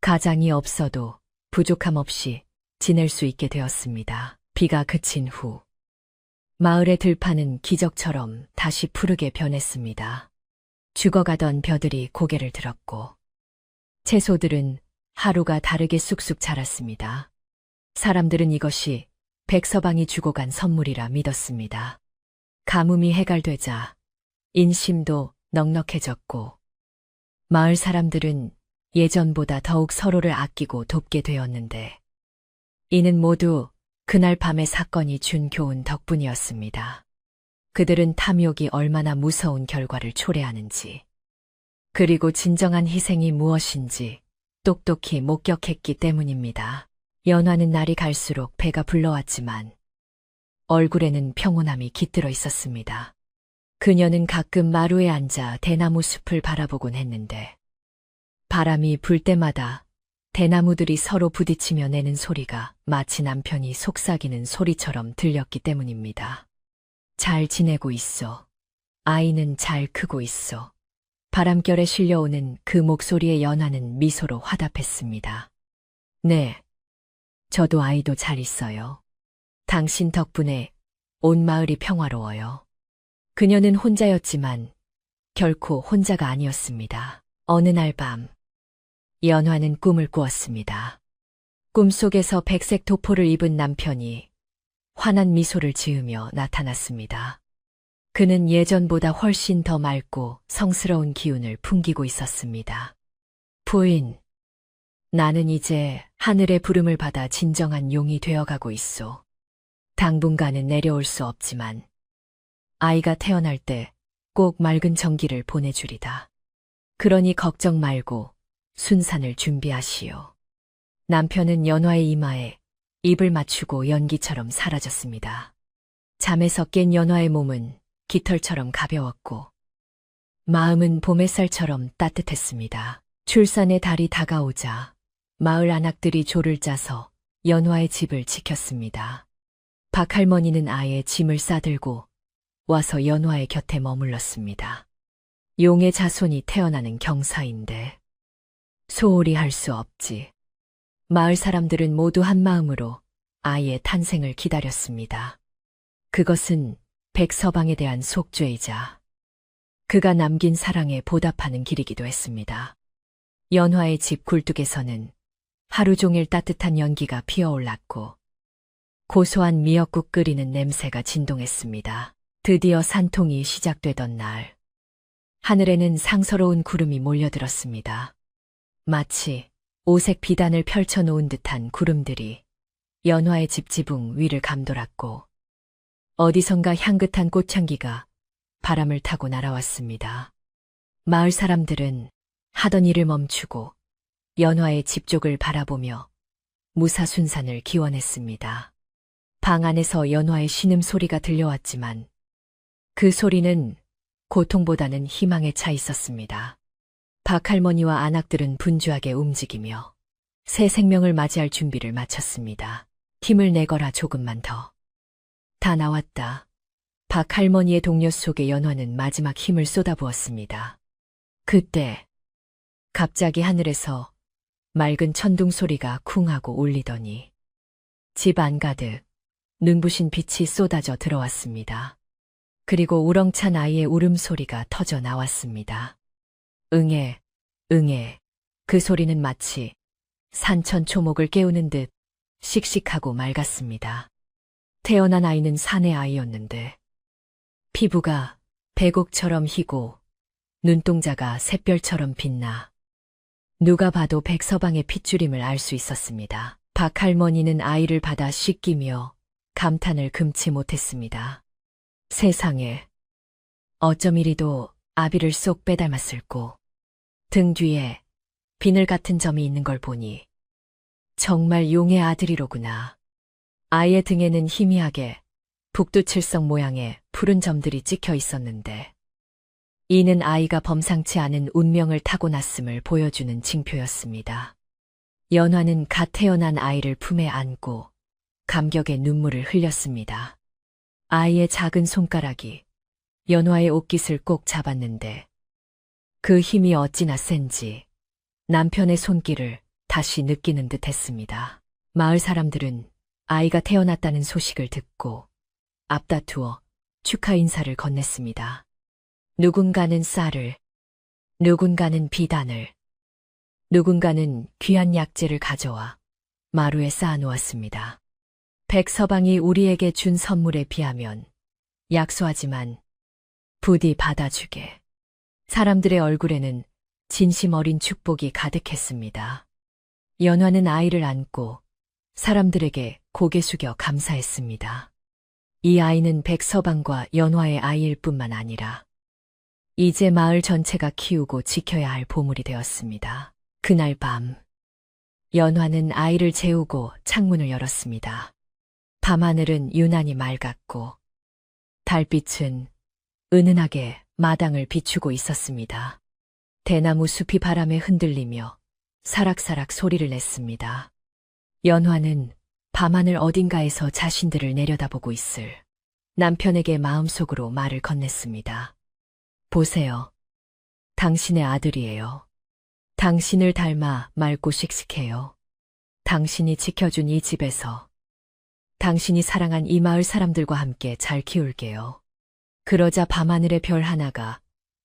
Speaker 1: 가장이 없어도 부족함 없이 지낼 수 있게 되었습니다. 비가 그친 후 마을의 들판은 기적처럼 다시 푸르게 변했습니다. 죽어가던 벼들이 고개를 들었고 채소들은 하루가 다르게 쑥쑥 자랐습니다. 사람들은 이것이 백서방이 주고 간 선물이라 믿었습니다. 가뭄이 해갈되자 인심도 넉넉해졌고 마을 사람들은 예전보다 더욱 서로를 아끼고 돕게 되었는데 이는 모두 그날 밤의 사건이 준 교훈 덕분이었습니다. 그들은 탐욕이 얼마나 무서운 결과를 초래하는지 그리고 진정한 희생이 무엇인지 똑똑히 목격했기 때문입니다. 연화는 날이 갈수록 배가 불러왔지만 얼굴에는 평온함이 깃들어 있었습니다. 그녀는 가끔 마루에 앉아 대나무 숲을 바라보곤 했는데 바람이 불 때마다 대나무들이 서로 부딪히며 내는 소리가 마치 남편이 속삭이는 소리처럼 들렸기 때문입니다. 잘 지내고 있어. 아이는 잘 크고 있어. 바람결에 실려오는 그 목소리에 연화는 미소로 화답했습니다. 네, 저도 아이도 잘 있어요. 당신 덕분에 온 마을이 평화로워요. 그녀는 혼자였지만 결코 혼자가 아니었습니다. 어느 날 밤, 연화는 꿈을 꾸었습니다. 꿈속에서 백색 도포를 입은 남편이 환한 미소를 지으며 나타났습니다. 그는 예전보다 훨씬 더 맑고 성스러운 기운을 풍기고 있었습니다. 부인, 나는 이제 하늘의 부름을 받아 진정한 용이 되어가고 있소. 당분간은 내려올 수 없지만 아이가 태어날 때 꼭 맑은 정기를 보내주리다. 그러니 걱정 말고 순산을 준비하시오. 남편은 연화의 이마에 입을 맞추고 연기처럼 사라졌습니다. 잠에서 깬 연화의 몸은 깃털처럼 가벼웠고 마음은 봄 햇살처럼 따뜻했습니다. 출산의 달이 다가오자 마을 안악들이 조를 짜서 연화의 집을 지켰습니다. 박할머니는 아예 짐을 싸들고 와서 연화의 곁에 머물렀습니다. 용의 자손이 태어나는 경사인데 소홀히 할 수 없지. 마을 사람들은 모두 한 마음으로 아이의 탄생을 기다렸습니다. 그것은 백서방에 대한 속죄이자 그가 남긴 사랑에 보답하는 길이기도 했습니다. 연화의 집 굴뚝에서는 하루 종일 따뜻한 연기가 피어올랐고 고소한 미역국 끓이는 냄새가 진동했습니다. 드디어 산통이 시작되던 날, 하늘에는 상서로운 구름이 몰려들었습니다. 마치 오색 비단을 펼쳐놓은 듯한 구름들이 연화의 집 지붕 위를 감돌았고 어디선가 향긋한 꽃향기가 바람을 타고 날아왔습니다. 마을 사람들은 하던 일을 멈추고 연화의 집 쪽을 바라보며 무사순산을 기원했습니다. 방 안에서 연화의 신음소리가 들려왔지만 그 소리는 고통보다는 희망에 차 있었습니다. 박할머니와 안악들은 분주하게 움직이며 새 생명을 맞이할 준비를 마쳤습니다. 힘을 내거라 조금만 더. 다 나왔다. 박 할머니의 동료 속에 연화는 마지막 힘을 쏟아부었습니다. 그때 갑자기 하늘에서 맑은 천둥 소리가 쿵하고 울리더니 집 안가득 눈부신 빛이 쏟아져 들어왔습니다. 그리고 우렁찬 아이의 울음소리가 터져 나왔습니다. 응애, 응애. 그 소리는 마치 산천 초목을 깨우는 듯 씩씩하고 맑았습니다. 태어난 아이는 산의 아이였는데 피부가 백옥처럼 희고 눈동자가 샛별처럼 빛나 누가 봐도 백서방의 핏줄임을 알 수 있었습니다. 박 할머니는 아이를 받아 씻기며 감탄을 금치 못했습니다. 세상에, 어쩜 이리도 아비를 쏙 빼닮았을꼬. 등 뒤에 비늘 같은 점이 있는 걸 보니 정말 용의 아들이로구나. 아이의 등에는 희미하게 북두칠성 모양의 푸른 점들이 찍혀 있었는데 이는 아이가 범상치 않은 운명을 타고났음을 보여주는 징표였습니다. 연화는 갓 태어난 아이를 품에 안고 감격의 눈물을 흘렸습니다. 아이의 작은 손가락이 연화의 옷깃을 꼭 잡았는데 그 힘이 어찌나 센지 남편의 손길을 다시 느끼는 듯 했습니다. 마을 사람들은 아이가 태어났다는 소식을 듣고 앞다투어 축하 인사를 건넸습니다. 누군가는 쌀을, 누군가는 비단을, 누군가는 귀한 약재를 가져와 마루에 쌓아놓았습니다. 백서방이 우리에게 준 선물에 비하면 약소하지만 부디 받아주게. 사람들의 얼굴에는 진심 어린 축복이 가득했습니다. 연화는 아이를 안고 사람들에게 고개 숙여 감사했습니다. 이 아이는 백서방과 연화의 아이일 뿐만 아니라 이제 마을 전체가 키우고 지켜야 할 보물이 되었습니다. 그날 밤, 연화는 아이를 재우고 창문을 열었습니다. 밤하늘은 유난히 맑았고 달빛은 은은하게 마당을 비추고 있었습니다. 대나무 숲이 바람에 흔들리며 사락사락 소리를 냈습니다. 연화는 밤하늘 어딘가에서 자신들을 내려다보고 있을 남편에게 마음속으로 말을 건넸습니다. 보세요. 당신의 아들이에요. 당신을 닮아 맑고 씩씩해요. 당신이 지켜준 이 집에서 당신이 사랑한 이 마을 사람들과 함께 잘 키울게요. 그러자 밤하늘의 별 하나가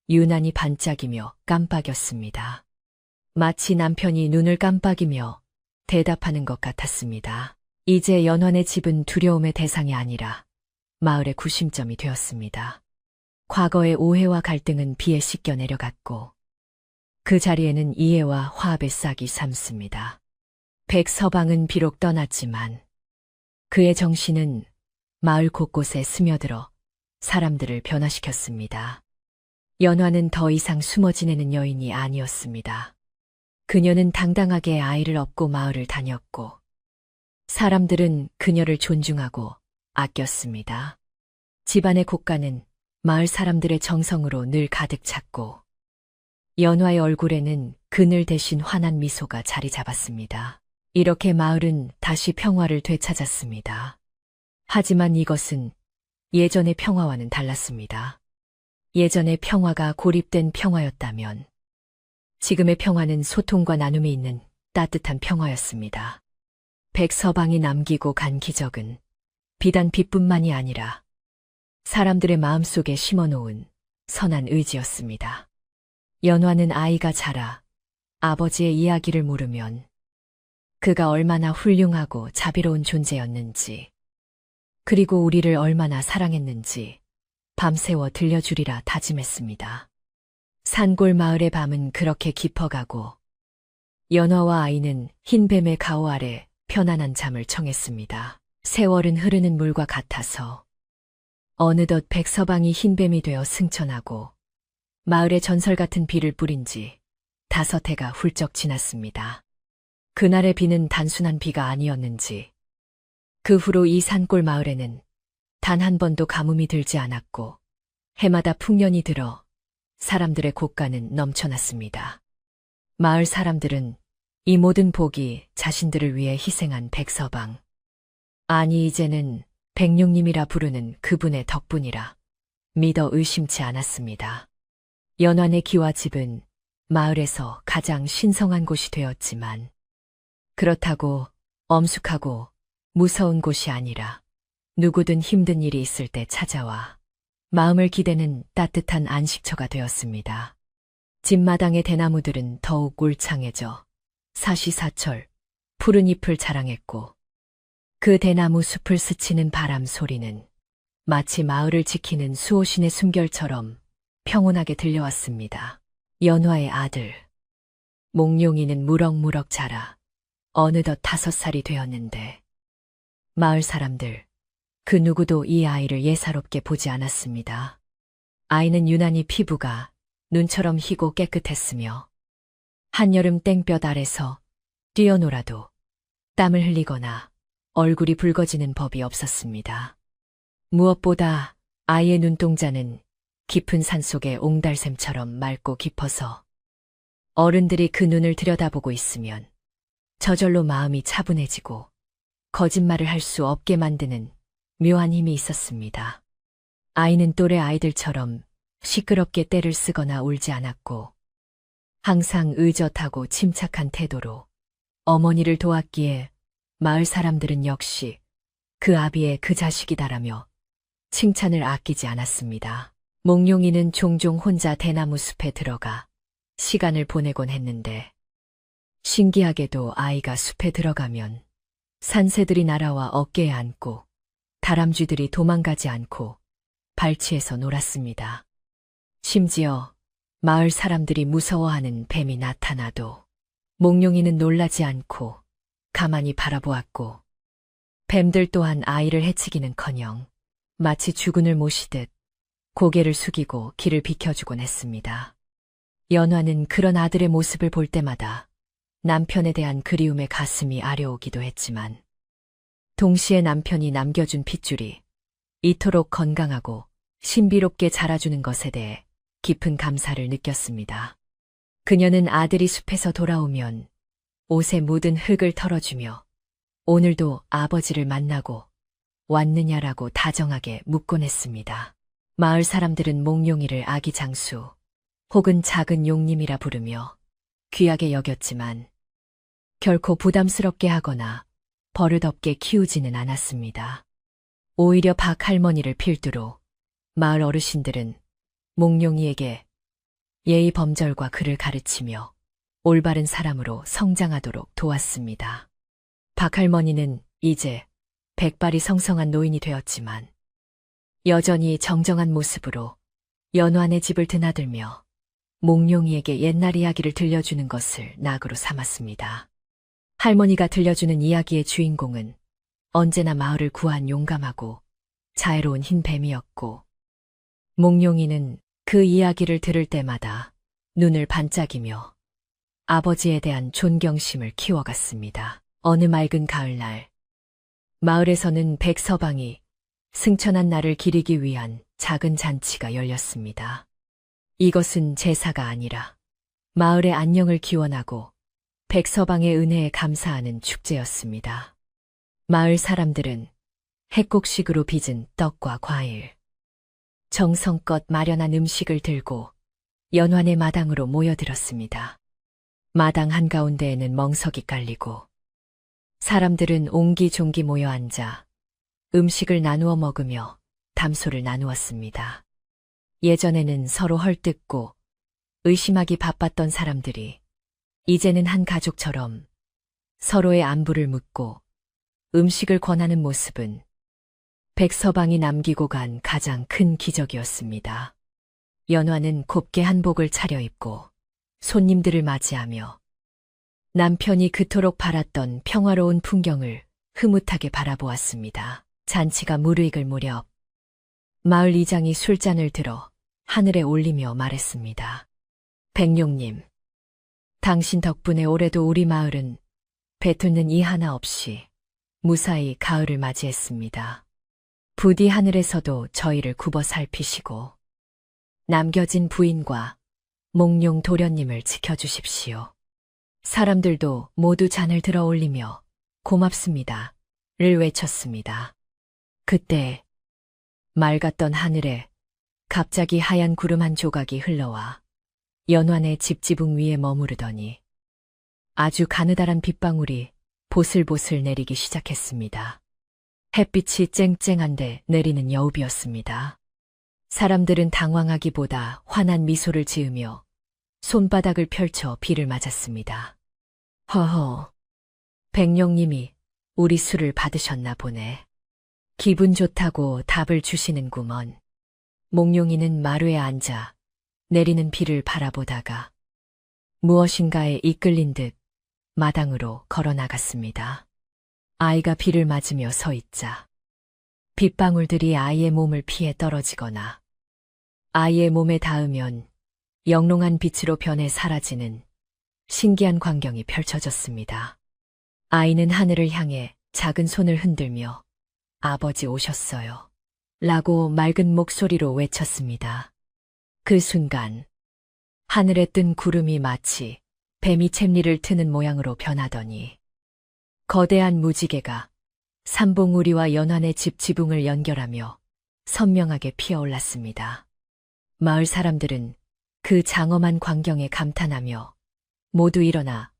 Speaker 1: 유난히 반짝이며 깜빡였습니다. 마치 남편이 눈을 깜빡이며 대답하는 것 같았습니다. 이제 연환의 집은 두려움의 대상이 아니라 마을의 구심점이 되었습니다. 과거의 오해와 갈등은 비에 씻겨 내려갔고 그 자리에는 이해와 화합의 싹이 삶습니다. 백서방은 비록 떠났지만 그의 정신은 마을 곳곳에 스며들어 사람들을 변화시켰습니다. 연화는 더 이상 숨어 지내는 여인이 아니었습니다. 그녀는 당당하게 아이를 업고 마을을 다녔고 사람들은 그녀를 존중하고 아꼈습니다. 집안의 곳간은 마을 사람들의 정성으로 늘 가득 찼고 연화의 얼굴에는 그늘 대신 환한 미소가 자리 잡았습니다. 이렇게 마을은 다시 평화를 되찾았습니다. 하지만 이것은 예전의 평화와는 달랐습니다. 예전의 평화가 고립된 평화였다면 지금의 평화는 소통과 나눔이 있는 따뜻한 평화였습니다. 백서방이 남기고 간 기적은 비단 빛뿐만이 아니라 사람들의 마음속에 심어놓은 선한 의지였습니다. 연화는 아이가 자라 아버지의 이야기를 물으면 그가 얼마나 훌륭하고 자비로운 존재였는지 그리고 우리를 얼마나 사랑했는지 밤새워 들려주리라 다짐했습니다. 산골 마을의 밤은 그렇게 깊어가고 연화와 아이는 흰뱀의 가호 아래 편안한 잠을 청했습니다. 세월은 흐르는 물과 같아서 어느덧 백서방이 흰뱀이 되어 승천하고 마을에 전설 같은 비를 뿌린 지 5해가 훌쩍 지났습니다. 그날의 비는 단순한 비가 아니었는지 그 후로 이 산골 마을에는 단 한 번도 가뭄이 들지 않았고 해마다 풍년이 들어 사람들의 곳간은 넘쳐났습니다. 마을 사람들은 이 모든 복이 자신들을 위해 희생한 백서방, 아니 이제는 백룡님이라 부르는 그분의 덕분이라 믿어 의심치 않았습니다. 연환의 기와 집은 마을에서 가장 신성한 곳이 되었지만 그렇다고 엄숙하고 무서운 곳이 아니라 누구든 힘든 일이 있을 때 찾아와 마음을 기대는 따뜻한 안식처가 되었습니다. 집마당의 대나무들은 더욱 울창해져 사시사철 푸른 잎을 자랑했고 그 대나무 숲을 스치는 바람 소리는 마치 마을을 지키는 수호신의 숨결처럼 평온하게 들려왔습니다. 연화의 아들 몽룡이는 무럭무럭 자라 어느덧 5살이 되었는데 마을 사람들 그 누구도 이 아이를 예사롭게 보지 않았습니다. 아이는 유난히 피부가 눈처럼 희고 깨끗했으며 한여름 땡볕 아래서 뛰어놀아도 땀을 흘리거나 얼굴이 붉어지는 법이 없었습니다. 무엇보다 아이의 눈동자는 깊은 산속의 옹달샘처럼 맑고 깊어서 어른들이 그 눈을 들여다보고 있으면 저절로 마음이 차분해지고 거짓말을 할 수 없게 만드는 묘한 힘이 있었습니다. 아이는 또래 아이들처럼 시끄럽게 떼를 쓰거나 울지 않았고 항상 의젓하고 침착한 태도로 어머니를 도왔기에 마을 사람들은 역시 그 아비의 그 자식이다라며 칭찬을 아끼지 않았습니다. 몽룡이는 종종 혼자 대나무 숲에 들어가 시간을 보내곤 했는데 신기하게도 아이가 숲에 들어가면 산새들이 날아와 어깨에 앉고 다람쥐들이 도망가지 않고 발치해서 놀았습니다. 심지어 마을 사람들이 무서워하는 뱀이 나타나도 몽룡이는 놀라지 않고 가만히 바라보았고 뱀들 또한 아이를 해치기는커녕 마치 주군을 모시듯 고개를 숙이고 길을 비켜주곤 했습니다. 연화는 그런 아들의 모습을 볼 때마다 남편에 대한 그리움에 가슴이 아려오기도 했지만 동시에 남편이 남겨준 핏줄이 이토록 건강하고 신비롭게 자라주는 것에 대해 깊은 감사를 느꼈습니다. 그녀는 아들이 숲에서 돌아오면 옷에 묻은 흙을 털어주며 오늘도 아버지를 만나고 왔느냐라고 다정하게 묻곤 했습니다. 마을 사람들은 몽룡이를 아기 장수 혹은 작은 용님이라 부르며 귀하게 여겼지만 결코 부담스럽게 하거나 버릇없게 키우지는 않았습니다. 오히려 박 할머니를 필두로 마을 어르신들은 몽룡이에게 예의 범절과 글을 가르치며 올바른 사람으로 성장하도록 도왔습니다. 박 할머니는 이제 백발이 성성한 노인이 되었지만 여전히 정정한 모습으로 연환의 집을 드나들며 몽룡이에게 옛날 이야기를 들려주는 것을 낙으로 삼았습니다. 할머니가 들려주는 이야기의 주인공은 언제나 마을을 구한 용감하고 자애로운 흰 뱀이었고 몽룡이는 그 이야기를 들을 때마다 눈을 반짝이며 아버지에 대한 존경심을 키워갔습니다. 어느 맑은 가을날 마을에서는 백서방이 승천한 날을 기리기 위한 작은 잔치가 열렸습니다. 이것은 제사가 아니라 마을의 안녕을 기원하고 백서방의 은혜에 감사하는 축제였습니다. 마을 사람들은 핵곡식으로 빚은 떡과 과일, 정성껏 마련한 음식을 들고 연환의 마당으로 모여들었습니다. 마당 한가운데에는 멍석이 깔리고 사람들은 옹기종기 모여 앉아 음식을 나누어 먹으며 담소를 나누었습니다. 예전에는 서로 헐뜯고 의심하기 바빴던 사람들이 이제는 한 가족처럼 서로의 안부를 묻고 음식을 권하는 모습은 백서방이 남기고 간 가장 큰 기적이었습니다. 연화는 곱게 한복을 차려입고 손님들을 맞이하며 남편이 그토록 바랐던 평화로운 풍경을 흐뭇하게 바라보았습니다. 잔치가 무르익을 무렵 마을 이장이 술잔을 들어 하늘에 올리며 말했습니다. 백룡님, 당신 덕분에 올해도 우리 마을은 배틀는 이 하나 없이 무사히 가을을 맞이했습니다. 부디 하늘에서도 저희를 굽어 살피시고 남겨진 부인과 몽룡 도련님을 지켜주십시오. 사람들도 모두 잔을 들어 올리며 고맙습니다. 외쳤습니다. 그때 맑았던 하늘에 갑자기 하얀 구름 한 조각이 흘러와 연환의 집 지붕 위에 머무르더니 아주 가느다란 빗방울이 보슬보슬 내리기 시작했습니다. 햇빛이 쨍쨍한데 내리는 여우비였습니다. 사람들은 당황하기보다 환한 미소를 지으며 손바닥을 펼쳐 비를 맞았습니다. 허허, 백령님이 우리 술을 받으셨나 보네. 기분 좋다고 답을 주시는구먼. 몽룡이는 마루에 앉아 내리는 비를 바라보다가 무엇인가에 이끌린 듯 마당으로 걸어 나갔습니다. 아이가 비를 맞으며 서 있자 빗방울들이 아이의 몸을 피해 떨어지거나 아이의 몸에 닿으면 영롱한 빛으로 변해 사라지는 신기한 광경이 펼쳐졌습니다. 아이는 하늘을 향해 작은 손을 흔들며 아버지 오셨어요. 라고 맑은 목소리로 외쳤습니다. 그 순간 하늘에 뜬 구름이 마치 뱀이 챔리를 트는 모양으로 변하더니 거대한 무지개가 삼봉우리와 연환의 집 지붕을 연결하며 선명하게 피어올랐습니다. 마을 사람들은 그 장엄한 광경에 감탄하며 모두 일어나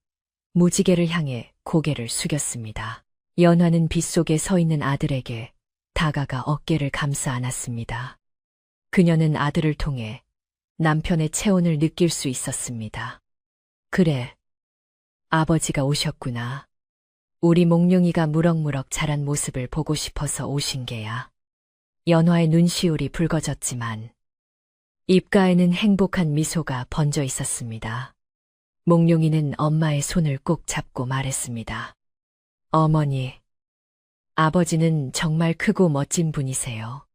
Speaker 1: 무지개를 향해 고개를 숙였습니다. 연환은 빗속에 서 있는 아들에게 다가가 어깨를 감싸 안았습니다. 그녀는 아들을 통해 남편의 체온을 느낄 수 있었습니다. 그래, 아버지가 오셨구나. 우리 몽룡이가 무럭무럭 자란 모습을 보고 싶어서 오신 게야. 연화의 눈시울이 붉어졌지만 입가에는 행복한 미소가 번져 있었습니다. 몽룡이는 엄마의 손을 꼭 잡고 말했습니다. 어머니, 아버지는 정말 크고 멋진 분이세요.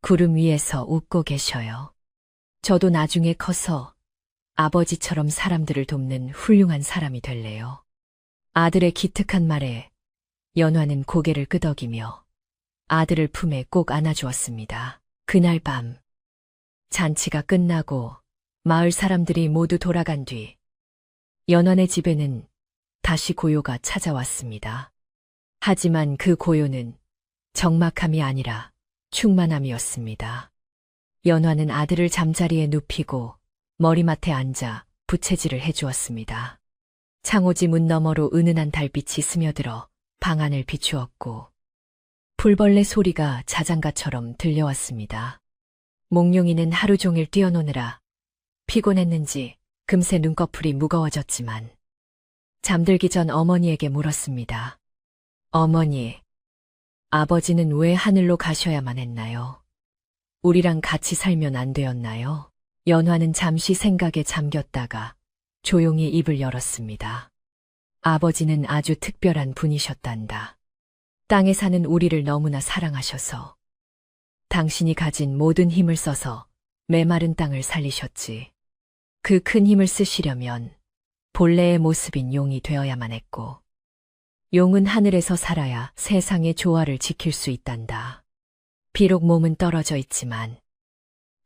Speaker 1: 구름 위에서 웃고 계셔요. 저도 나중에 커서 아버지처럼 사람들을 돕는 훌륭한 사람이 될래요. 아들의 기특한 말에 연화는 고개를 끄덕이며 아들을 품에 꼭 안아주었습니다. 그날 밤, 잔치가 끝나고 마을 사람들이 모두 돌아간 뒤 연환의 집에는 다시 고요가 찾아왔습니다. 하지만 그 고요는 적막함이 아니라 충만함이었습니다. 연환은 아들을 잠자리에 눕히고 머리맡에 앉아 부채질을 해주었습니다. 창호지 문 너머로 은은한 달빛이 스며들어 방 안을 비추었고 풀벌레 소리가 자장가처럼 들려왔습니다. 몽룡이는 하루 종일 뛰어노느라 피곤했는지 금세 눈꺼풀이 무거워졌지만 잠들기 전 어머니에게 물었습니다. 어머니, 아버지는 왜 하늘로 가셔야만 했나요? 우리랑 같이 살면 안 되었나요? 연화는 잠시 생각에 잠겼다가 조용히 입을 열었습니다. 아버지는 아주 특별한 분이셨단다. 땅에 사는 우리를 너무나 사랑하셔서 당신이 가진 모든 힘을 써서 메마른 땅을 살리셨지. 그 큰 힘을 쓰시려면 본래의 모습인 용이 되어야만 했고 용은 하늘에서 살아야 세상의 조화를 지킬 수 있단다. 비록 몸은 떨어져 있지만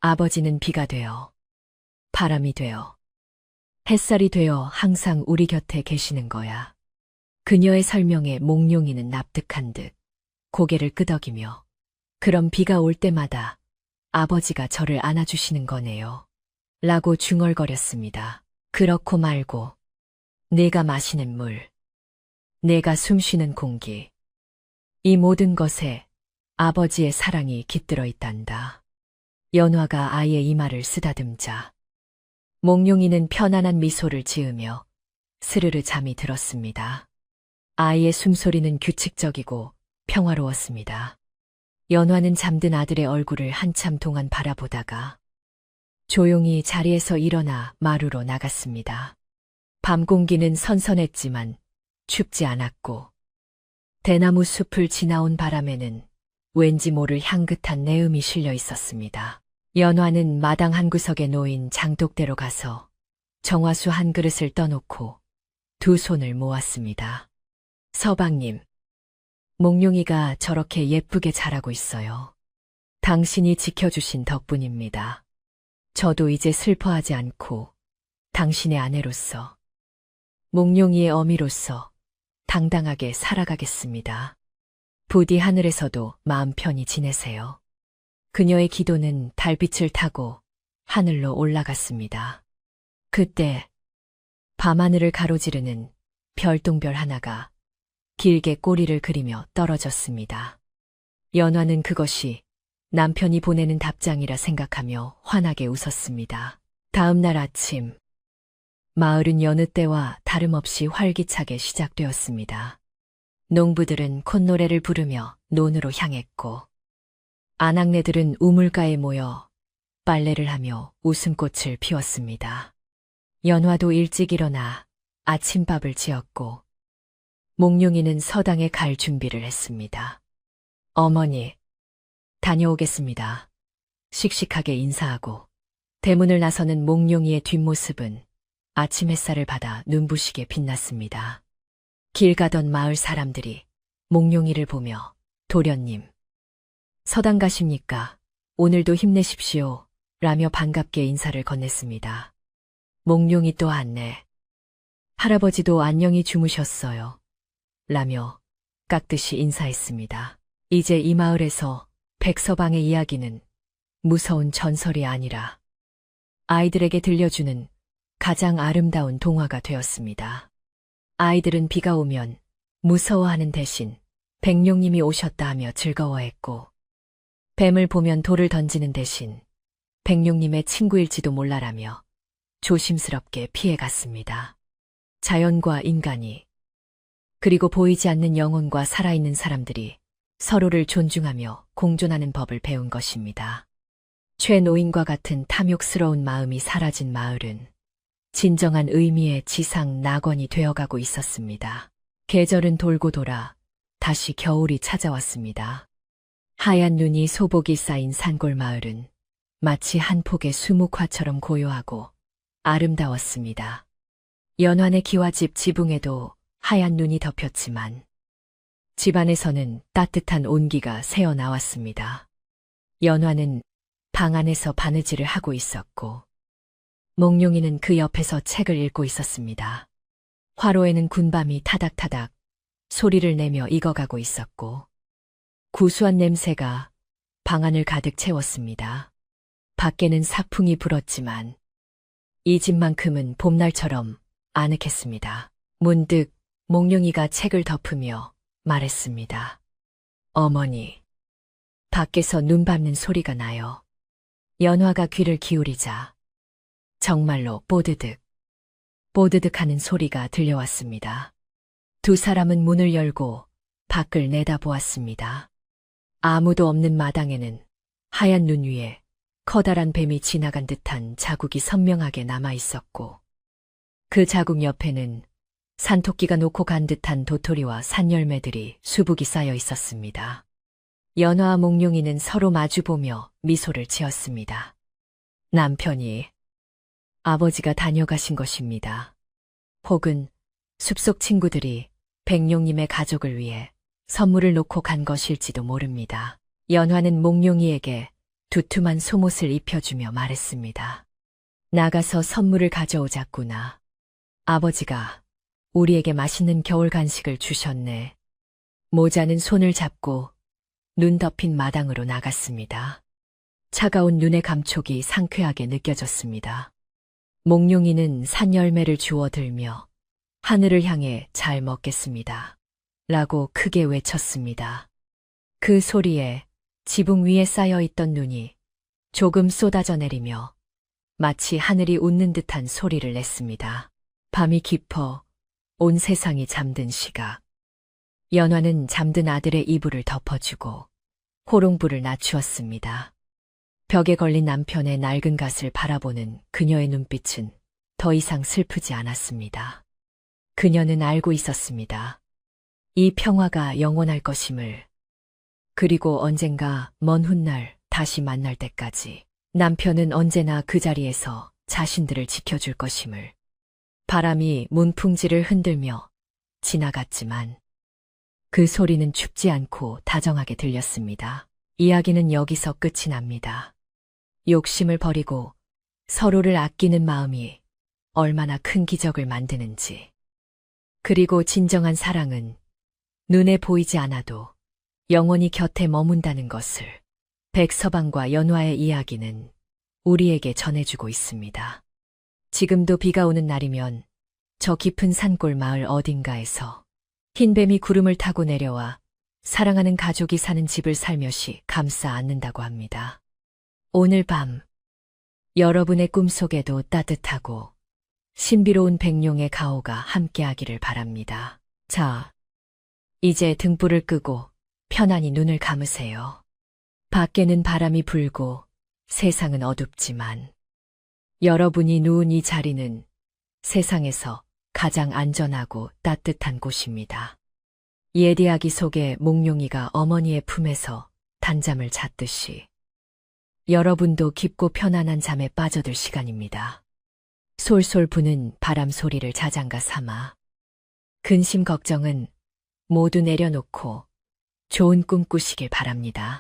Speaker 1: 아버지는 비가 되어 바람이 되어 햇살이 되어 항상 우리 곁에 계시는 거야. 그녀의 설명에 몽룡이는 납득한 듯 고개를 끄덕이며 그럼 비가 올 때마다 아버지가 저를 안아주시는 거네요. 라고 중얼거렸습니다. 그렇고 말고 내가 마시는 물, 내가 숨쉬는 공기, 이 모든 것에 아버지의 사랑이 깃들어 있단다. 연화가 아이의 이마를 쓰다듬자 몽룡이는 편안한 미소를 지으며 스르르 잠이 들었습니다. 아이의 숨소리는 규칙적이고 평화로웠습니다. 연화는 잠든 아들의 얼굴을 한참 동안 바라보다가 조용히 자리에서 일어나 마루로 나갔습니다. 밤 공기는 선선했지만 춥지 않았고 대나무 숲을 지나온 바람에는 왠지 모를 향긋한 내음이 실려 있었습니다. 연화는 마당 한 구석에 놓인 장독대로 가서 정화수 한 그릇을 떠놓고 두 손을 모았습니다. 서방님, 몽룡이가 저렇게 예쁘게 자라고 있어요. 당신이 지켜주신 덕분입니다. 저도 이제 슬퍼하지 않고 당신의 아내로서, 몽룡이의 어미로서 당당하게 살아가겠습니다. 부디 하늘에서도 마음 편히 지내세요. 그녀의 기도는 달빛을 타고 하늘로 올라갔습니다. 그때 밤하늘을 가로지르는 별똥별 하나가 길게 꼬리를 그리며 떨어졌습니다. 연화는 그것이 남편이 보내는 답장이라 생각하며 환하게 웃었습니다. 다음 날 아침, 마을은 여느 때와 다름없이 활기차게 시작되었습니다. 농부들은 콧노래를 부르며 논으로 향했고, 아낙네들은 우물가에 모여 빨래를 하며 웃음꽃을 피웠습니다. 연화도 일찍 일어나 아침밥을 지었고, 몽룡이는 서당에 갈 준비를 했습니다. 어머니, 다녀오겠습니다. 씩씩하게 인사하고 대문을 나서는 몽룡이의 뒷모습은 아침 햇살을 받아 눈부시게 빛났습니다. 길 가던 마을 사람들이 몽룡이를 보며 도련님, 서당 가십니까? 오늘도 힘내십시오. 라며 반갑게 인사를 건넸습니다. 몽룡이 또 안내. 할아버지도 안녕히 주무셨어요. 라며 깍듯이 인사했습니다. 이제 이 마을에서 백서방의 이야기는 무서운 전설이 아니라 아이들에게 들려주는 가장 아름다운 동화가 되었습니다. 아이들은 비가 오면 무서워하는 대신 백룡님이 오셨다 하며 즐거워했고, 뱀을 보면 돌을 던지는 대신 백룡님의 친구일지도 몰라라며 조심스럽게 피해갔습니다. 자연과 인간이, 그리고 보이지 않는 영혼과 살아있는 사람들이 서로를 존중하며 공존하는 법을 배운 것입니다. 최노인과 같은 탐욕스러운 마음이 사라진 마을은 진정한 의미의 지상 낙원이 되어가고 있었습니다. 계절은 돌고 돌아 다시 겨울이 찾아왔습니다. 하얀 눈이 소복이 쌓인 산골 마을은 마치 한 폭의 수묵화처럼 고요하고 아름다웠습니다. 연환의 기와집 지붕에도 하얀 눈이 덮였지만 집안에서는 따뜻한 온기가 새어나왔습니다. 연환은 방 안에서 바느질을 하고 있었고, 몽룡이는 그 옆에서 책을 읽고 있었습니다. 화로에는 군밤이 타닥타닥 소리를 내며 익어가고 있었고, 구수한 냄새가 방 안을 가득 채웠습니다. 밖에는 사풍이 불었지만 이 집만큼은 봄날처럼 아늑했습니다. 문득 몽룡이가 책을 덮으며 말했습니다. 어머니, 밖에서 눈 밟는 소리가 나요. 연화가 귀를 기울이자 정말로 뽀드득, 뽀드득 하는 소리가 들려왔습니다. 두 사람은 문을 열고 밖을 내다보았습니다. 아무도 없는 마당에는 하얀 눈 위에 커다란 뱀이 지나간 듯한 자국이 선명하게 남아 있었고, 그 자국 옆에는 산토끼가 놓고 간 듯한 도토리와 산열매들이 수북이 쌓여 있었습니다. 연화와 몽룡이는 서로 마주보며 미소를 지었습니다. 남편이 아버지가 다녀가신 것입니다. 혹은 숲속 친구들이 백룡님의 가족을 위해 선물을 놓고 간 것일지도 모릅니다. 연화는 몽룡이에게 두툼한 속옷을 입혀주며 말했습니다. 나가서 선물을 가져오자꾸나. 아버지가 우리에게 맛있는 겨울 간식을 주셨네. 모자는 손을 잡고 눈 덮인 마당으로 나갔습니다. 차가운 눈의 감촉이 상쾌하게 느껴졌습니다. 몽룡이는 산열매를 주워 들며 하늘을 향해 잘 먹겠습니다. 라고 크게 외쳤습니다. 그 소리에 지붕 위에 쌓여있던 눈이 조금 쏟아져 내리며 마치 하늘이 웃는 듯한 소리를 냈습니다. 밤이 깊어 온 세상이 잠든 시각. 연화는 잠든 아들의 이불을 덮어주고 호롱불을 낮추었습니다. 벽에 걸린 남편의 낡은 갓을 바라보는 그녀의 눈빛은 더 이상 슬프지 않았습니다. 그녀는 알고 있었습니다. 이 평화가 영원할 것임을, 그리고 언젠가 먼 훗날 다시 만날 때까지 남편은 언제나 그 자리에서 자신들을 지켜줄 것임을. 바람이 문풍지를 흔들며 지나갔지만 그 소리는 춥지 않고 다정하게 들렸습니다. 이야기는 여기서 끝이 납니다. 욕심을 버리고 서로를 아끼는 마음이 얼마나 큰 기적을 만드는지. 그리고 진정한 사랑은 눈에 보이지 않아도 영원히 곁에 머문다는 것을 백서방과 연화의 이야기는 우리에게 전해주고 있습니다. 지금도 비가 오는 날이면 저 깊은 산골 마을 어딘가에서 흰뱀이 구름을 타고 내려와 사랑하는 가족이 사는 집을 살며시 감싸 안는다고 합니다. 오늘 밤 여러분의 꿈속에도 따뜻하고 신비로운 백룡의 가호가 함께하기를 바랍니다. 자, 이제 등불을 끄고 편안히 눈을 감으세요. 밖에는 바람이 불고 세상은 어둡지만 여러분이 누운 이 자리는 세상에서 가장 안전하고 따뜻한 곳입니다. 옛 이야기 속에 몽룡이가 어머니의 품에서 단잠을 잤듯이 여러분도 깊고 편안한 잠에 빠져들 시간입니다. 솔솔 부는 바람 소리를 자장가 삼아 근심 걱정은 모두 내려놓고 좋은 꿈 꾸시길 바랍니다.